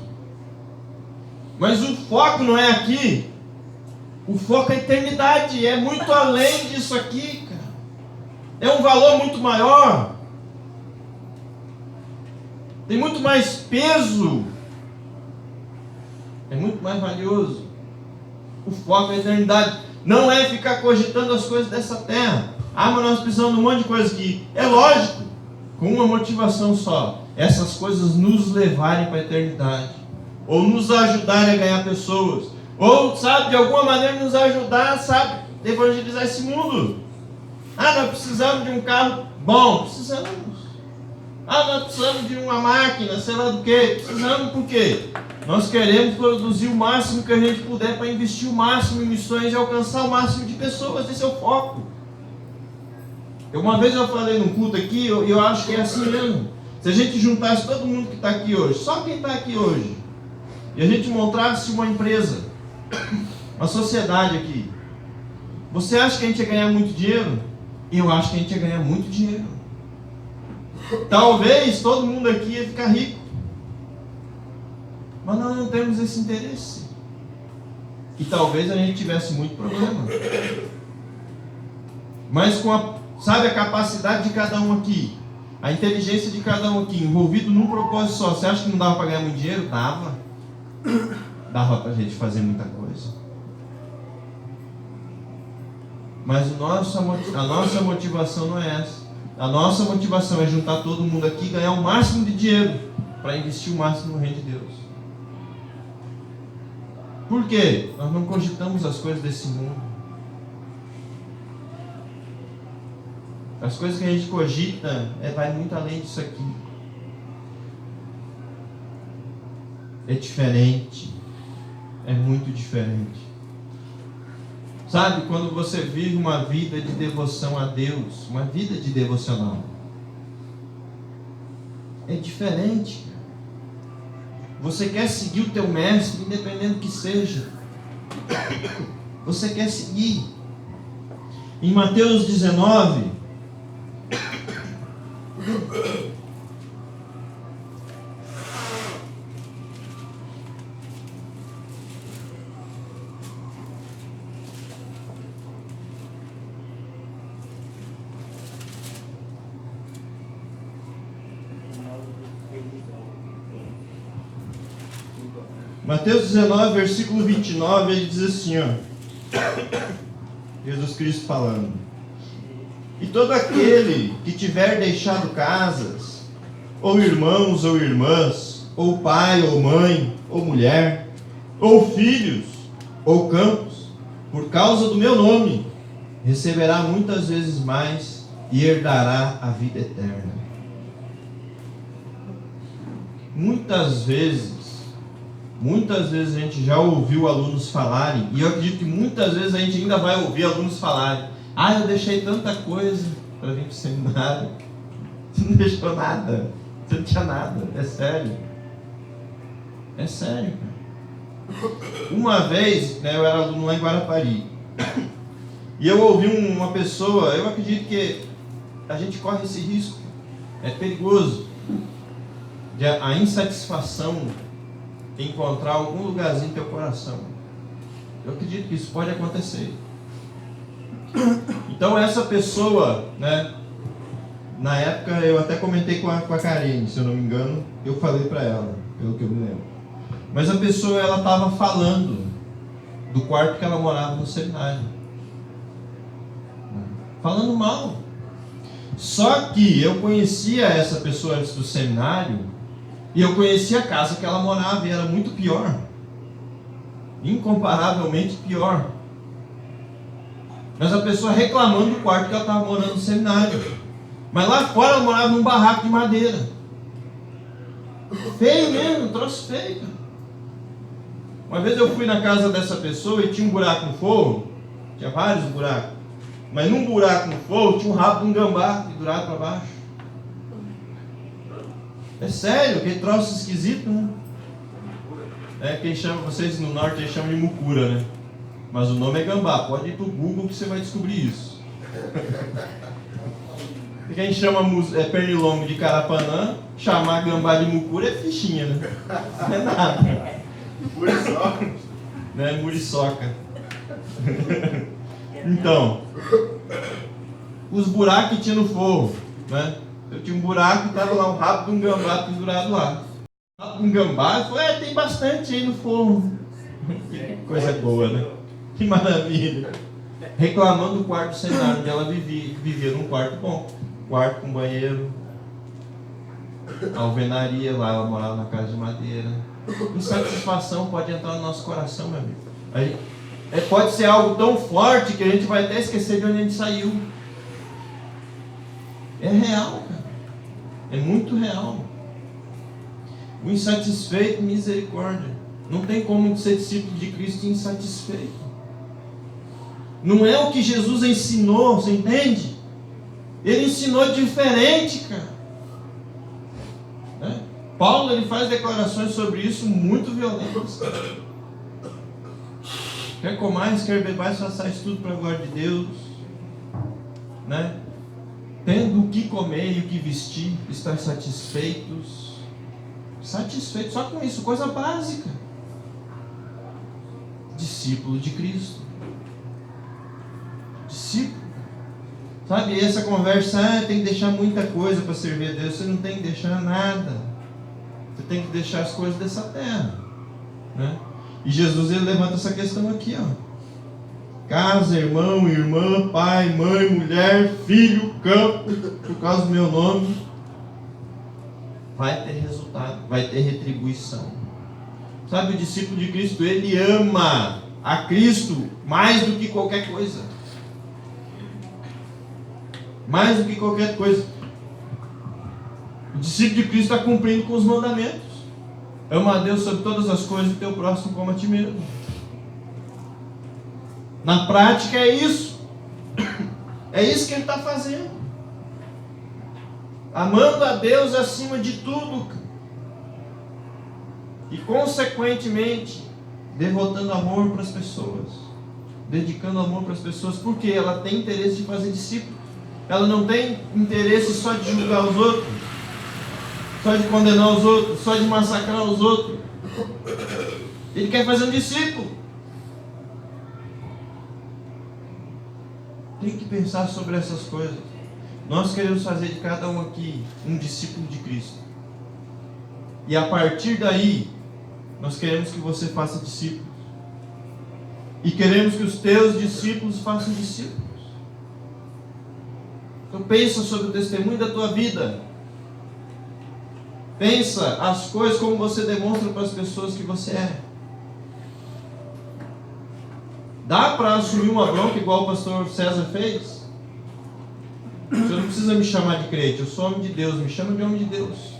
S1: Mas o foco não é aqui. O foco é a eternidade. É muito além disso aqui, cara. É um valor muito maior. Tem muito mais peso. É muito mais valioso. O foco é a eternidade. Não é ficar cogitando as coisas dessa terra. Ah, mas nós precisamos de um monte de coisa aqui. É lógico, com uma motivação só: essas coisas nos levarem para a eternidade, ou nos ajudarem a ganhar pessoas, ou, sabe, de alguma maneira nos ajudar, sabe, a evangelizar esse mundo. Ah, nós precisamos de um carro bom. Precisamos. Ah, nós precisamos de uma máquina, sei lá do que. Precisamos por quê? Nós queremos produzir o máximo que a gente puder para investir o máximo em missões e alcançar o máximo de pessoas. Esse é o foco. Uma vez eu falei num culto aqui, eu acho que é assim mesmo. Se a gente juntasse todo mundo que está aqui hoje, só quem está aqui hoje, e a gente montasse uma empresa, uma sociedade aqui, você acha que a gente ia ganhar muito dinheiro? Eu acho que a gente ia ganhar muito dinheiro. Talvez todo mundo aqui ia ficar rico, mas nós não temos esse interesse. E talvez a gente tivesse muito problema. Mas com a capacidade de cada um aqui, a inteligência de cada um aqui, envolvido num propósito só, você acha que não dava para ganhar muito dinheiro? Dava para a gente fazer muita coisa. Mas a nossa motivação não é essa. A nossa motivação é juntar todo mundo aqui e ganhar o máximo de dinheiro para investir o máximo no reino de Deus. Por quê? Nós não cogitamos as coisas desse mundo. As coisas que a gente cogita vai muito além disso aqui. É diferente. É muito diferente. Sabe, quando você vive uma vida de devoção a Deus, uma vida de devocional, é diferente. Você quer seguir o teu mestre, independente do que seja. Você quer seguir. Em Mateus 19, Mateus 19, versículo 29, ele diz assim, ó, Jesus Cristo falando: e todo aquele que tiver deixado casas, ou irmãos ou irmãs, ou pai ou mãe, ou mulher, ou filhos, ou campos, por causa do meu nome, receberá muitas vezes mais e herdará a vida eterna. muitas vezes a gente já ouviu alunos falarem, e eu acredito que muitas vezes a gente ainda vai ouvir alunos falarem: ah, eu deixei tanta coisa para vir para o seminário. Você não deixou nada, você não tinha nada, é sério. É sério, cara. Uma vez, né, eu era aluno lá em Guarapari, e eu ouvi uma pessoa, eu acredito que a gente corre esse risco, é perigoso, de a insatisfação encontrar algum lugarzinho no teu coração. Eu acredito que isso pode acontecer. Então essa pessoa, né, na época eu até comentei com a Karine, se eu não me engano, eu falei para ela, pelo que eu me lembro. Mas a pessoa, ela estava falando do quarto que ela morava no seminário, falando mal. Só que eu conhecia essa pessoa antes do seminário, e eu conhecia a casa que ela morava, e era muito pior, incomparavelmente pior. Mas a pessoa reclamando do quarto que ela estava morando no seminário, mas lá fora ela morava num barraco de madeira, feio mesmo, um troço feio, cara. Uma vez eu fui na casa dessa pessoa e tinha um buraco no forro, tinha vários buracos, mas num buraco no forro tinha um rabo de um gambá pendurado para baixo. É sério, aquele troço esquisito, né? É, quem chama, vocês no norte eles chamam de mucura, né? Mas o nome é gambá, pode ir pro Google que você vai descobrir isso. Quem chama pernilongo de Carapanã, chamar gambá de mucura é fichinha, né? Não é nada. Muriçoca. Né? Muriçoca. Então, os buracos que tinha no forro, né? Eu tinha um buraco e estava lá um rabo de um gambá pendurado lá. O rabo de um gambá, eu falei, tem bastante aí no forro. Que coisa boa, né? Que maravilha. Reclamando do quarto do seminário onde ela vivia num quarto bom. Quarto com banheiro, alvenaria, lá ela morava na casa de madeira. Insatisfação pode entrar no nosso coração, meu amigo. Pode ser algo tão forte que a gente vai até esquecer de onde a gente saiu. É real, cara. É muito real. O insatisfeito, misericórdia. Não tem como ser discípulo de Cristo insatisfeito. Não é o que Jesus ensinou, você entende? Ele ensinou diferente, cara. Né? Paulo, ele faz declarações sobre isso muito violentas. Quer comais, quer bebais, façais tudo para a glória de Deus. Né? Tendo o que comer e o que vestir, estar satisfeitos. Satisfeitos só com isso, coisa básica. Discípulo de Cristo. Discípulo. Sabe, essa conversa, tem que deixar muita coisa para servir a Deus. Você não tem que deixar nada. Você tem que deixar as coisas dessa terra. Né? E Jesus, ele levanta essa questão aqui, ó. Casa, irmão, irmã, pai, mãe, mulher, filho, campo, por causa do meu nome, vai ter resultado, vai ter retribuição. Sabe, o discípulo de Cristo, ele ama a Cristo mais do que qualquer coisa. Mais do que qualquer coisa. O discípulo de Cristo está cumprindo com os mandamentos. Ama a Deus sobre todas as coisas e teu próximo como a ti mesmo. Na prática é isso. É isso que ele está fazendo. Amando a Deus acima de tudo. E consequentemente, devotando amor para as pessoas. Dedicando amor para as pessoas. Porque ela tem interesse de fazer discípulo. Ela não tem interesse só de julgar os outros, só de condenar os outros, só de massacrar os outros. Ele quer fazer um discípulo. Tem que pensar sobre essas coisas. Nós queremos fazer de cada um aqui um discípulo de Cristo. E a partir daí, nós queremos que você faça discípulos. E queremos que os teus discípulos façam discípulos. Então pensa sobre o testemunho da tua vida. Pensa as coisas como você demonstra para as pessoas que você é. Dá para assumir uma bronca igual o pastor César fez? Você não precisa me chamar de crente, eu sou homem de Deus, me chama de homem de Deus.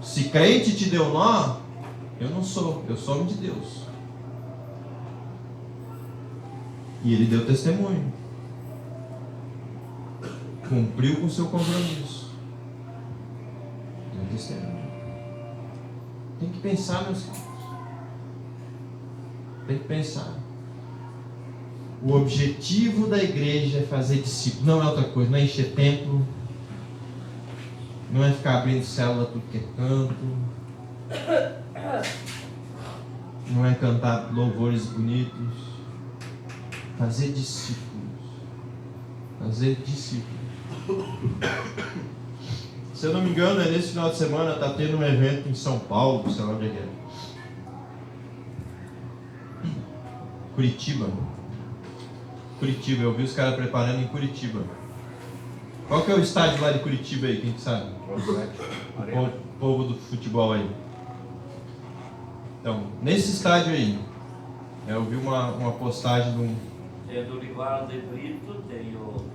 S1: Se crente te deu nó, eu não sou, eu sou homem de Deus. E ele deu testemunho. Cumpriu com o seu compromisso. Deu testemunho. Tem que pensar, meus filhos. Tem que pensar. O objetivo da igreja é fazer discípulos. Não é outra coisa, não é encher templo. Não é ficar abrindo célula tudo que é canto. Não é cantar louvores bonitos. Fazer discípulos. Fazer discípulos. Se eu não me engano, nesse final de semana está tendo um evento em São Paulo, sei lá onde é. Curitiba, eu vi os caras preparando em Curitiba. Qual que é o estádio lá de Curitiba aí, quem sabe? O povo do futebol aí. Então, nesse estádio aí, eu vi uma postagem de um...
S2: Tem do Liguara de Brito, tem o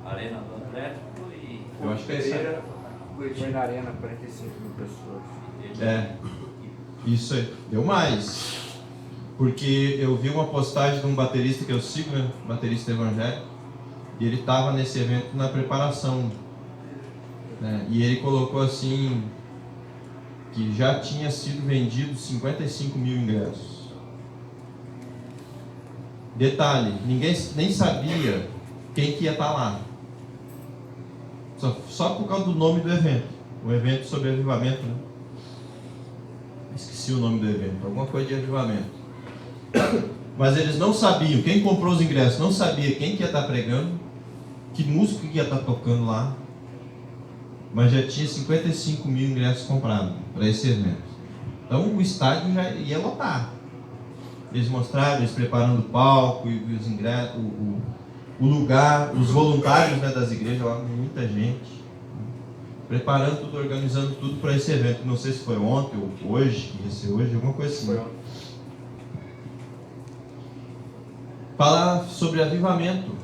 S2: Arena do Atlético e...
S1: Eu acho que é
S3: Pereira, foi na Arena, 45 mil pessoas.
S1: É, isso aí, deu mais. Porque eu vi uma postagem de um baterista que eu sigo, né? Baterista evangélico, e ele estava nesse evento na preparação, né? E ele colocou assim, que já tinha sido vendido 55 mil ingressos. Detalhe, ninguém nem sabia quem que ia estar lá. Só por causa do nome do evento. Um evento sobre avivamento, né? Esqueci o nome do evento, alguma coisa de avivamento. Mas eles não sabiam, quem comprou os ingressos não sabia quem que ia estar pregando, que música que ia estar tocando lá, mas já tinha 55 mil ingressos comprados para esse evento. Então o estádio já ia lotar. Eles mostraram, eles preparando o palco e os ingressos, o lugar, os voluntários, né, das igrejas lá, muita gente, preparando tudo, organizando tudo para esse evento. Não sei se foi ontem ou hoje, que ia ser hoje, alguma coisa assim.
S3: Foi ontem.
S1: Falar sobre avivamento.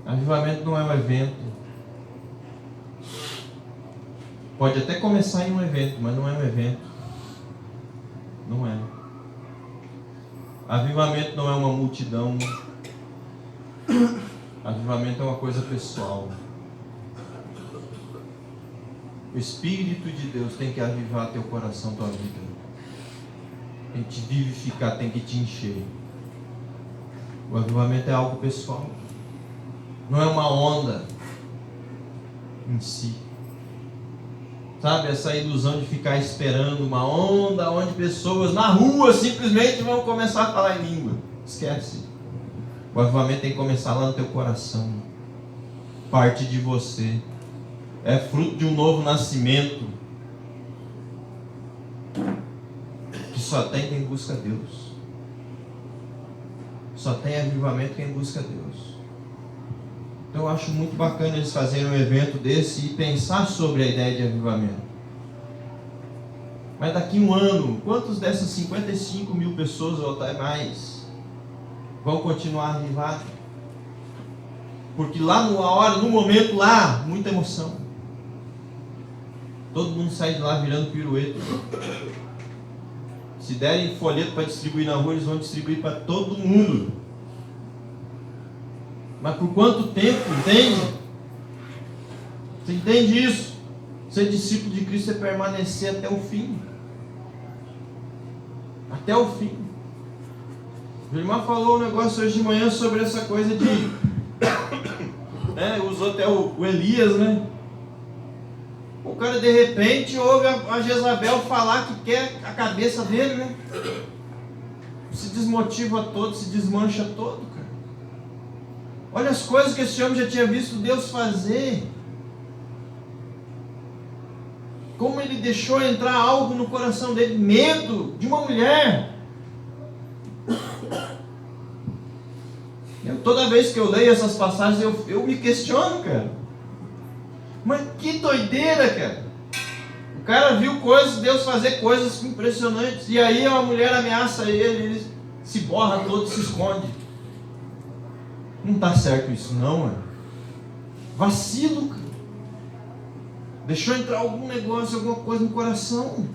S1: Avivamento não é um evento. Pode até começar em um evento, mas não é um evento. Não é. Avivamento não é uma multidão. Avivamento é uma coisa pessoal. O Espírito de Deus tem que avivar teu coração, tua vida. Tem que te vivificar, tem que te encher. O avivamento é algo pessoal. Não é uma onda em si. Sabe, essa ilusão de ficar esperando uma onda onde pessoas na rua simplesmente vão começar a falar em língua. Esquece. O avivamento tem que começar lá no teu coração. Parte de você. É fruto de um novo nascimento. Que só tem quem busca Deus. Só tem avivamento quem busca Deus. Então eu acho muito bacana eles fazerem um evento desse e pensar sobre a ideia de avivamento. Mas daqui um ano, quantos dessas 55 mil pessoas ou até mais vão continuar avivados? Porque lá no momento lá, muita emoção. Todo mundo sai de lá virando pirueta. Se derem folheto para distribuir na rua, eles vão distribuir para todo mundo. Mas por quanto tempo, entende? Você entende isso? Ser discípulo de Cristo é permanecer até o fim. Até o fim. O irmão falou um negócio hoje de manhã sobre essa coisa de... usou até o Elias, né? O cara de repente ouve a Jezabel falar que quer a cabeça dele, né? Se desmotiva todo, se desmancha todo, cara. Olha as coisas que esse homem já tinha visto Deus fazer. Como ele deixou entrar algo no coração dele, medo de uma mulher. Toda vez que eu leio essas passagens, eu me questiono, cara. Mas que doideira, cara. O cara viu coisas, Deus fazer coisas impressionantes. E aí a mulher ameaça ele se borra todo, se esconde. Não está certo isso não, mano. Vacilo, cara. Deixou entrar algum negócio, alguma coisa no coração.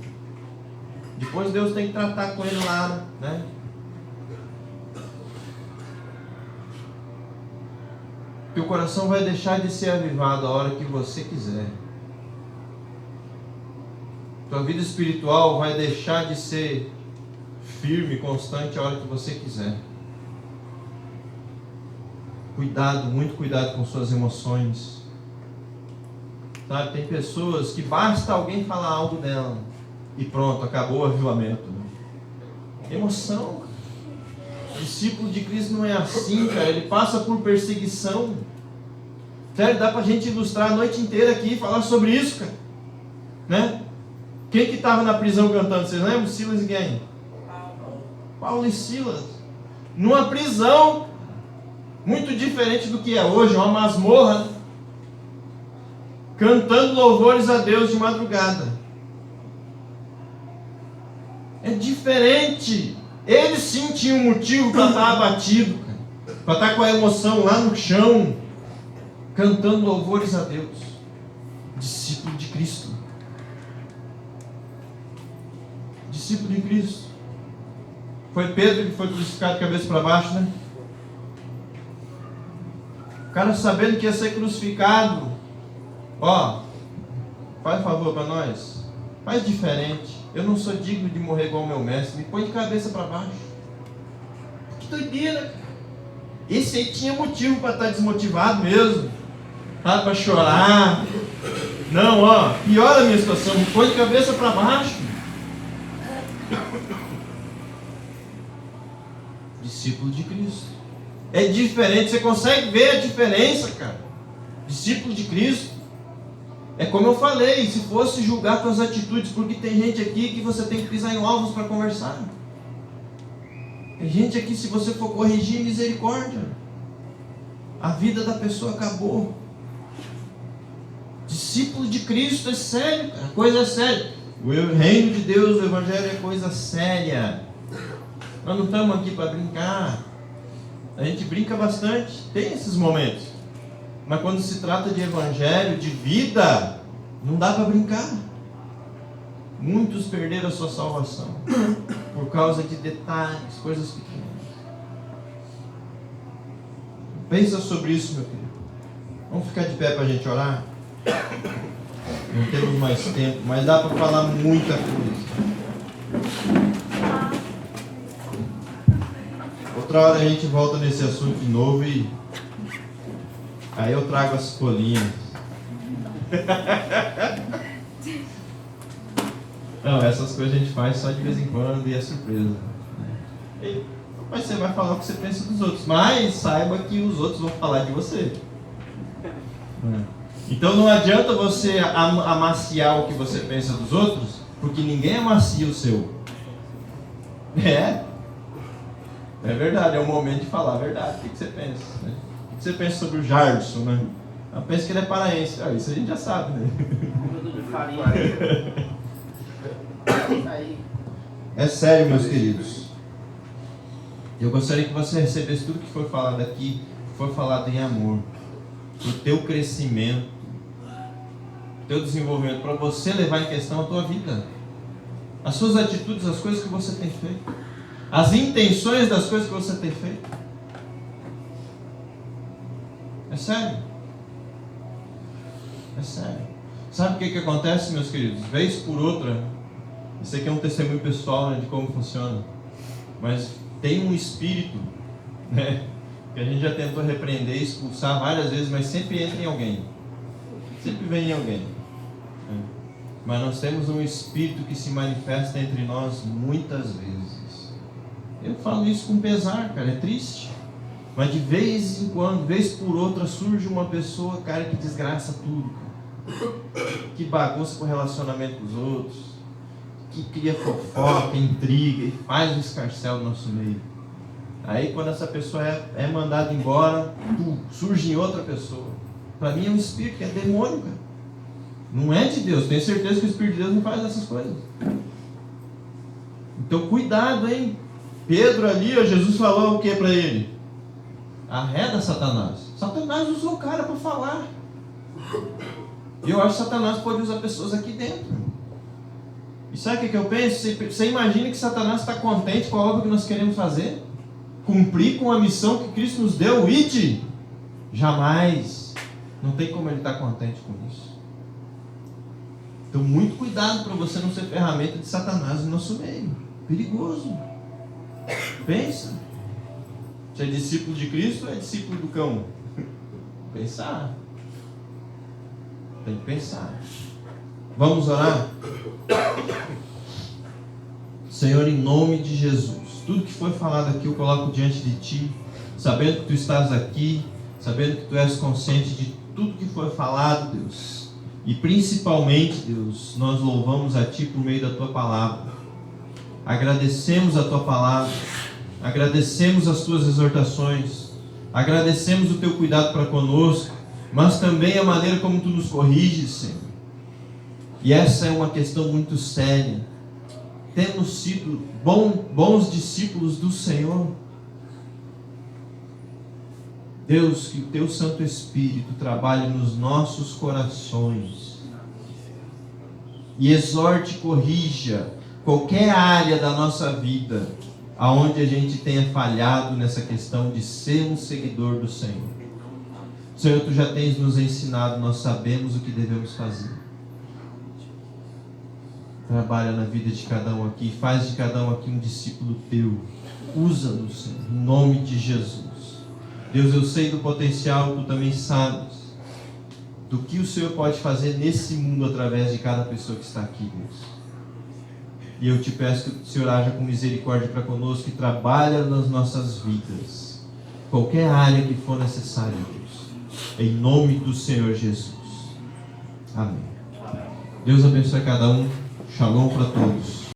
S1: Depois Deus tem que tratar com ele lá, né? Teu coração vai deixar de ser avivado a hora que você quiser. Tua vida espiritual vai deixar de ser firme, constante a hora que você quiser. Cuidado, muito cuidado com suas emoções. Sabe, tem pessoas que basta alguém falar algo dela e pronto, acabou o avivamento. Emoção. Discípulo de Cristo não é assim, cara. Ele passa por perseguição. Sério, dá pra gente ilustrar a noite inteira aqui e falar sobre isso, cara. Né? Quem que estava na prisão cantando? Vocês lembram? Silas e quem? Paulo e Silas. Numa prisão muito diferente do que é hoje, uma masmorra, cantando louvores a Deus de madrugada. É diferente. Eles sim tinham motivo para estar abatido, para estar com a emoção lá no chão, cantando louvores a Deus. Discípulo de Cristo. Discípulo de Cristo. Foi Pedro que foi crucificado de cabeça para baixo, né? O cara sabendo que ia ser crucificado. Ó, faz favor para nós. Faz diferente. Eu não sou digno de morrer igual o meu mestre. Me põe de cabeça para baixo. Que doideira. Esse aí tinha motivo para estar desmotivado mesmo. Para chorar. Não, ó, piora a minha situação. Me põe de cabeça para baixo. Discípulo de Cristo. É diferente. Você consegue ver a diferença, cara? Discípulo de Cristo. É como eu falei, se fosse julgar tuas atitudes, porque tem gente aqui que você tem que pisar em ovos para conversar. Tem gente aqui, se você for corrigir, misericórdia. A vida da pessoa acabou. Discípulo de Cristo é sério, cara, coisa é séria. O reino de Deus, o Evangelho é coisa séria. Nós não estamos aqui para brincar. A gente brinca bastante, tem esses momentos. Mas quando se trata de Evangelho, de vida, não dá para brincar. Muitos perderam a sua salvação por causa de detalhes, coisas pequenas. Pensa sobre isso, meu querido. Vamos ficar de pé para a gente orar? Não temos mais tempo, mas dá para falar muita coisa. Outra hora a gente volta nesse assunto de novo e aí eu trago as colinhas. Não, essas coisas a gente faz só de vez em quando e é surpresa. Mas você vai falar o que você pensa dos outros, mas saiba que os outros vão falar de você. Então não adianta você amaciar o que você pensa dos outros, porque ninguém amacia o seu. É verdade, é o momento de falar a verdade. O que você pensa? Né? O que você pensa sobre o Jarson, né? Eu penso que ele é paraense. Isso a gente já sabe, né? É sério, meus queridos. Eu gostaria que você recebesse tudo que foi falado aqui, foi falado em amor. O teu crescimento, o teu desenvolvimento, para você levar em questão a tua vida. As suas atitudes, as coisas que você tem feito. As intenções das coisas que você tem feito. É sério. É sério. Sabe o que acontece, meus queridos? Vez por outra, isso aqui é um testemunho pessoal, né, de como funciona. Mas tem um espírito, né, que a gente já tentou repreender, expulsar várias vezes, mas sempre entra em alguém. Sempre vem em alguém. Né? Mas nós temos um espírito que se manifesta entre nós muitas vezes. Eu falo isso com pesar, cara, é triste. Mas de vez em quando, vez por outra, surge uma pessoa, cara, que desgraça tudo, cara. Que bagunça com o relacionamento com os outros, que cria fofoca, intriga e faz um escarcéu no nosso meio. Aí quando essa pessoa é mandada embora, surge em outra pessoa. Para mim é um espírito, é demônio, cara. Não é de Deus, tenho certeza que o Espírito de Deus não faz essas coisas. Então cuidado, hein? Pedro ali, Jesus falou o que para ele? Arreda Satanás. Satanás usou o cara para falar. E eu acho que Satanás pode usar pessoas aqui dentro. E sabe o que eu penso? Você imagina que Satanás está contente com a obra que nós queremos fazer? Cumprir com a missão que Cristo nos deu, ide? Jamais. Não tem como ele estar contente com isso. Então, muito cuidado para você não ser ferramenta de Satanás no nosso meio. Perigoso. Pensa. Se é discípulo de Cristo ou é discípulo do cão? Pensar. Tem que pensar. Vamos orar? Senhor, em nome de Jesus, tudo que foi falado aqui eu coloco diante de Ti, sabendo que Tu estás aqui, sabendo que Tu és consciente de tudo que foi falado, Deus. E principalmente, Deus, nós louvamos a Ti por meio da Tua palavra. Agradecemos a Tua palavra, agradecemos as Tuas exortações, agradecemos o Teu cuidado para conosco, mas também a maneira como Tu nos corriges, Senhor. E essa é uma questão muito séria. Temos sido bons discípulos do Senhor. Deus, que o Teu Santo Espírito trabalhe nos nossos corações e exorte e corrija qualquer área da nossa vida aonde a gente tenha falhado nessa questão de ser um seguidor do Senhor. Senhor, Tu já tens nos ensinado, nós sabemos o que devemos fazer. Trabalha na vida de cada um aqui, faz de cada um aqui um discípulo Teu. Usa-nos, Senhor, em nome de Jesus. Deus, eu sei do potencial, Tu também sabes do que o Senhor pode fazer nesse mundo através de cada pessoa que está aqui, Deus. E eu Te peço que o Senhor haja com misericórdia para conosco e trabalhe nas nossas vidas, qualquer área que for necessária, Deus, em nome do Senhor Jesus. Amém. Deus abençoe cada um. Shalom para todos.